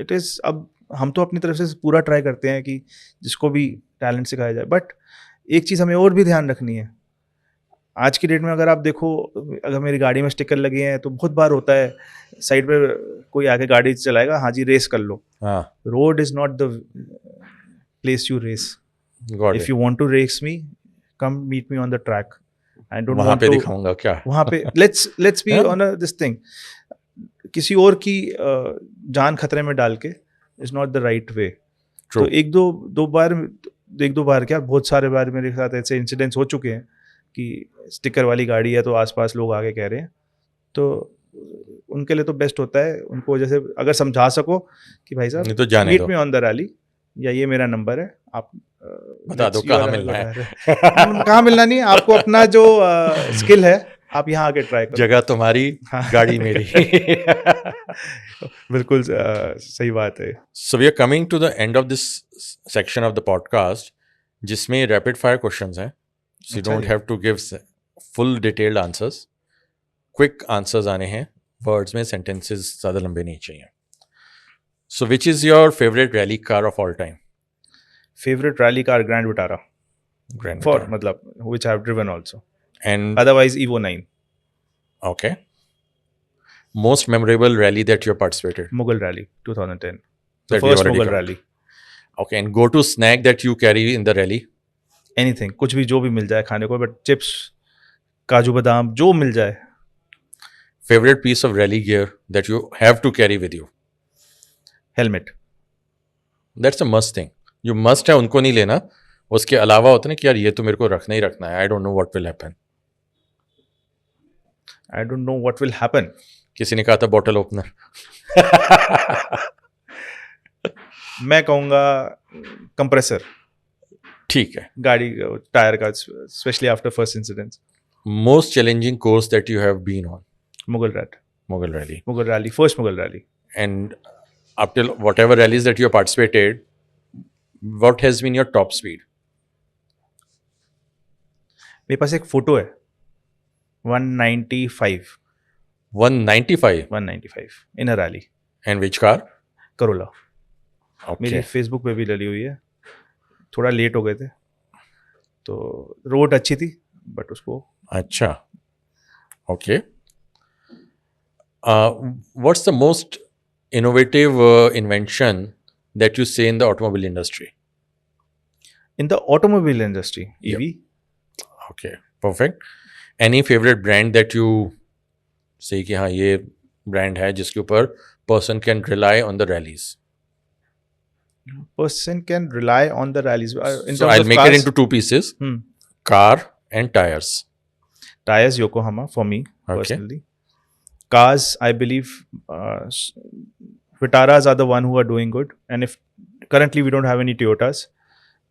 B: इट इज़, अब हम तो अपनी तरफ से पूरा ट्राई करते हैं कि जिसको भी टैलेंट सिखाया जाए. बट एक चीज़ हमें और भी ध्यान रखनी है. आज की डेट में अगर आप देखो, अगर मेरी गाड़ी में स्टिकर लगे हैं तो बहुत बार होता है साइड पे कोई आके गाड़ी चलाएगा, हाँ जी रेस कर लो. Road is not the place you race. If you want to race me, come meet me on the track. I don't
A: वहाँ
B: want
A: पे
B: to
A: दिखाऊंगा क्या
B: वहाँ पे let's be on this thing. किसी और की जान खतरे में डाल के is not the right way. तो एक दो बार क्या, बहुत सारे बार मेरे साथ ऐसे इंसिडेंट्स हो चुके हैं कि स्टिकर वाली गाड़ी है तो आसपास लोग आगे कह रहे हैं. तो उनके लिए तो बेस्ट होता है उनको जैसे अगर समझा सको कि भाई साहब meet me on the rally, या ये मेरा नंबर है, आप
A: बता दो कहाँ मिलना है.
B: कहाँ मिलना नहीं, आपको अपना जो स्किल है आप यहाँ आके ट्राई करो.
A: जगह तुम्हारी, गाड़ी मेरी.
B: बिल्कुल सही बात है.
A: So we are coming to the end of this section of the podcast, जिसमें रैपिड फायर क्वेश्चंस हैं. So you don't have to give full detailed answers. Quick answers आने हैं, वर्ड्स में, sentences ज़्यादा लंबे नहीं चाहिए. So which is your favorite rally car of all time?
B: Favorite rally car, Grand Vitara.
A: Grand
B: For
A: Vitara.
B: मतलब which I have driven also.
A: And
B: otherwise Evo 9.
A: Okay. Most memorable rally that you participated?
B: Mughal Rally 2010. The
A: that we
B: first
A: already
B: Mughal
A: covered.
B: rally.
A: Okay, and go-to snack that you carry in the rally?
B: Anything, कुछ भी जो भी मिल जाए खाने को, but chips, काजू बादाम जो मिल जाए.
A: Favorite piece of rally gear that you have to carry with you?
B: Helmet.
A: That's a must thing. You must है, उनको नहीं लेना. उसके अलावा होता है ना कि यार ये तो मेरे को रखना ही रखना है. I don't know what will happen.
B: I don't know what will happen.
A: किसी ने कहा था बॉटल ओपनर.
B: मैं कहूँगा कंप्रेसर.
A: ठीक है.
B: गाड़ी टायर का, specially after first incident.
A: Most challenging course that you have been on?
B: Mughal rat.
A: Mughal rally.
B: Mughal rally, first Mughal rally.
A: And up till whatever rallies that you have participated, what has been your top speed?
B: मेरे पास एक photo है. 195.
A: 195.
B: 195 in a rally.
A: And which car?
B: Corolla. मेरी
A: Okay.
B: Facebook पे भी डली हुई है. थोड़ा लेट हो गए थे तो रोड अच्छी थी बट उसको.
A: अच्छा. Okay. What's the most innovative invention that you say in the automobile industry?
B: In the automobile industry, EV.
A: Okay, perfect. Any favorite brand that you say कि हाँ ये brand है जिसके ऊपर person can rely on the rallies?
B: Person can rely on the rallies.
A: So I'll make it into two pieces: car and tires.
B: Tires, Yokohama for me
A: Okay.
B: personally. Cars, I believe Vitaras are the one who are doing good, and if currently we don't have any Toyotas,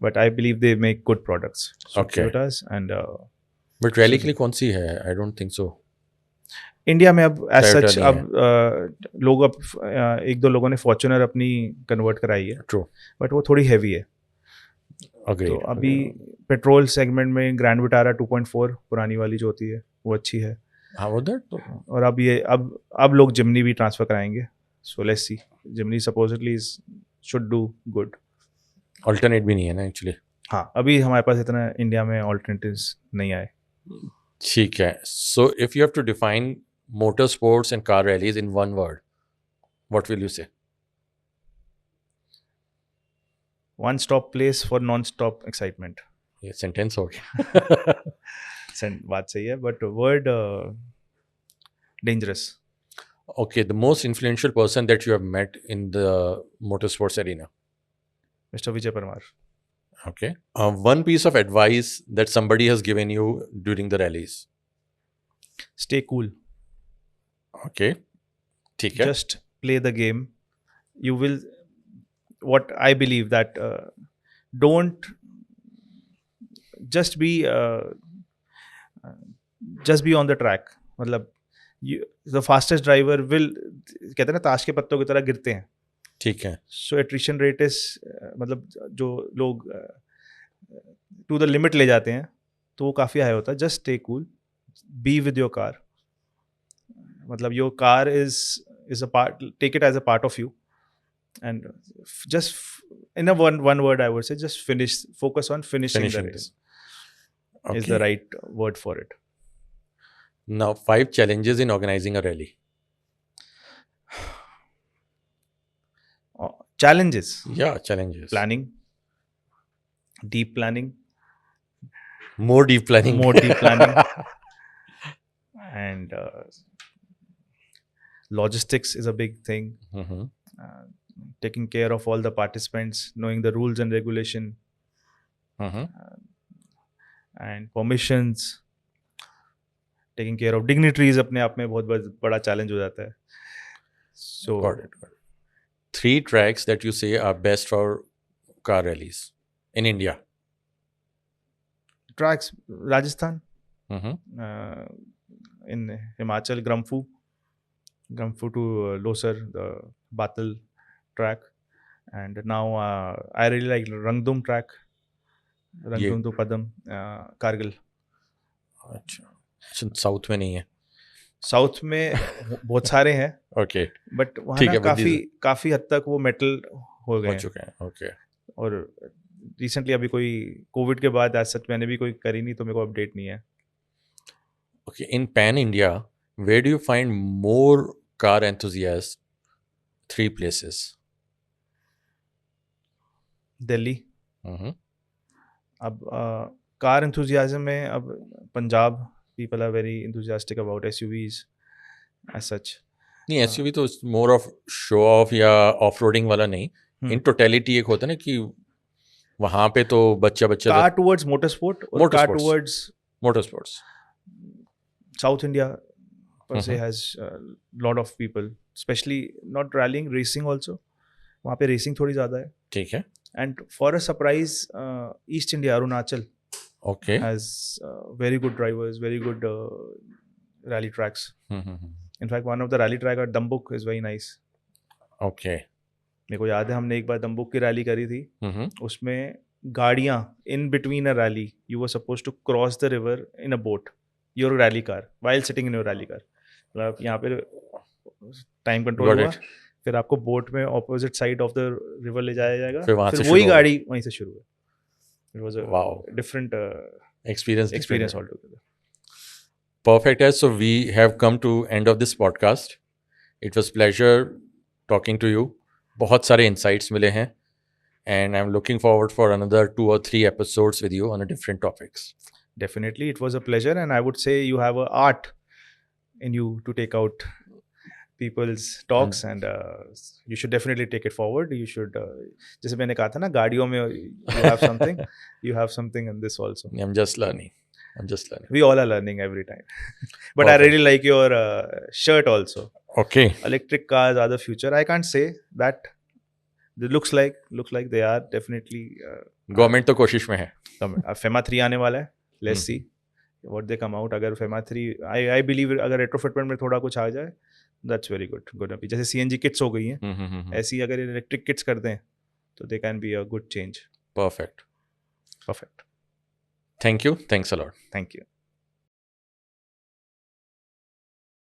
B: but I believe they make good products. So
A: Okay.
B: Toyotas and
A: But rally के लिए कौन सी है? I don't think so.
B: India में अब as
A: Toyota
B: सच
A: नहीं
B: अब लोग अब एक दो लोगों ने फॉर्च्यूनर अपनी कन्वर्ट कराई है,
A: True.
B: बट वो थोड़ी हैवी है.
A: Agreed.
B: तो अभी पेट्रोल सेगमेंट में ग्रैंड विटारा 2.4 पुरानी वाली जो होती है वो अच्छी है.
A: How about that?
B: और अब ये अब लोग जिमनी भी ट्रांसफर कराएंगे. So let's see. Jimny supposedly should do good.
A: Alternate भी नहीं है ना actually.
B: हाँ, अभी हमारे पास इतना इंडिया में ऑल्टरनेटिव्स नहीं आए.
A: ठीक है. So if you have to define motorsports and car rallies in one word, what will you say?
B: One stop place for non stop excitement.
A: ये sentence हो गया.
B: बात सही है but word dangerous.
A: Okay, the most influential person that you have met in the motorsports arena.
B: Mister Vijay Parmar.
A: Okay. One piece of advice that somebody has given you during the rallies.
B: Stay cool.
A: Okay. ठीक है.
B: Just play the game. You will. What I believe that don't just be on the track. मतलब the fastest driver will, कहते हैं ना ताश के पत्तों की तरह गिरते हैं.
A: ठीक है.
B: सो एट्रिशन रेट इज मतलब जो लोग टू द लिमिट ले जाते हैं तो वो काफ़ी हाई होता है. Just stay cool. Be with your car. मतलब your car is a part. Take it as a part of you and just in a one word I would say just focus on finishing the race.
A: Okay.
B: Is the right word for it.
A: Now 5 challenges in organizing a rally.
B: Challenges.
A: Yeah, challenges.
B: Planning. Deep planning.
A: More deep planning.
B: More deep planning. And logistics is a big thing.
A: Mhm.
B: Taking care of all the participants, knowing the rules and regulation
A: Mhm.
B: and permissions, taking care of dignitaries अपने आप में बहुत बड़ा challenge हो जाता है. So
A: Got it. 3 tracks that you say are best for car rallies in India.
B: tracks, Rajasthan,
A: Mhm.
B: in Himachal, Gramfu to Losar, the Batal track, and now I really like Rangdum track. Rangdum to Padam, Kargil.
A: अच्छा. South में नहीं है.
B: South में बहुत सारे हैं
A: Okay.
B: But वहाँ
A: ठीक
B: ना
A: है, but
B: काफी हद तक वो मेटल हो गए
A: हो
B: हैं.
A: चुके हैं. Okay.
B: और रिसेंटली अभी कोई कोविड के बाद एज सच मैंने भी कोई करी नहीं तो मेरे को अपडेट नहीं है.
A: Okay. In Pan India, where do you find more car enthusiasts? 3 places.
B: Delhi.
A: Mhm.
B: अब कार enthusiasm में अब Punjab people are very enthusiastic about SUVs as such.
A: नहीं, एसयूवी तो मोर ऑफ शो ऑफ या ऑफ रोडिंग वाला नहीं, इन टोटलिटी एक होता है ना कि वहां पे तो बच्चा
B: कार टुवर्ड्स मोटरस्पोर्ट और car
A: Motorsports.
B: Towards
A: motor sports.
B: South India per se has a lot of people, especially not rallying, racing also. वहाँ पे racing थोड़ी ज़्यादा है.
A: ठीक है.
B: And for a surprise, East India, Arunachal
A: okay.
B: has very good drivers, very good rally tracks. In fact, one of the rally track at Dambuk is very nice.
A: Okay.
B: मेरे को याद है हमने एक बार दम्बुक की रैली करी थी. उसमें गाड़ियाँ in between a rally, you were supposed to cross the river in a boat, your rally car, while sitting in your rally car. मतलब यहाँ पे टाइम कंट्रोल हुआ, फिर आपको बोट में opposite side of the river ले जाया जाएगा,
A: फिर वहाँ से
B: वही
A: शुरू
B: गाड़ी वहीं से शुरू हुई. It was a
A: Wow.
B: different
A: experience
B: altogether.
A: Perfect. As so we have come to end of this podcast. It was pleasure talking to you. बहुत सारे insights मिले हैं, and I'm looking forward for another 2 or 3 episodes with you on a different topics.
B: Definitely, it was a pleasure, and I would say you have a art in you to take out people's talks, and you should definitely take it forward. You should, जैसे मैंने कहा था ना, गाड़ियों में you have something, you have something in this also.
A: I'm just learning.
B: We all are learning every time. But I really like your shirt also.
A: Okay.
B: Electric cars are the future. I can't say that. It looks like they are definitely.
A: Government तो कोशिश में है.
B: अब FEMA 3 आने वाला है. Let's see what they come out. अगर FEMA 3, I believe अगर retrofitment में थोड़ा कुछ आ जाए, that's very good. Gonna be जैसे CNG kits हो गई हैं, ऐसी अगर इलेक्ट्रिक किट्स कर दें, तो they can be a good change.
A: Perfect.
B: Perfect.
A: Thank you. Thanks a lot.
B: Thank you.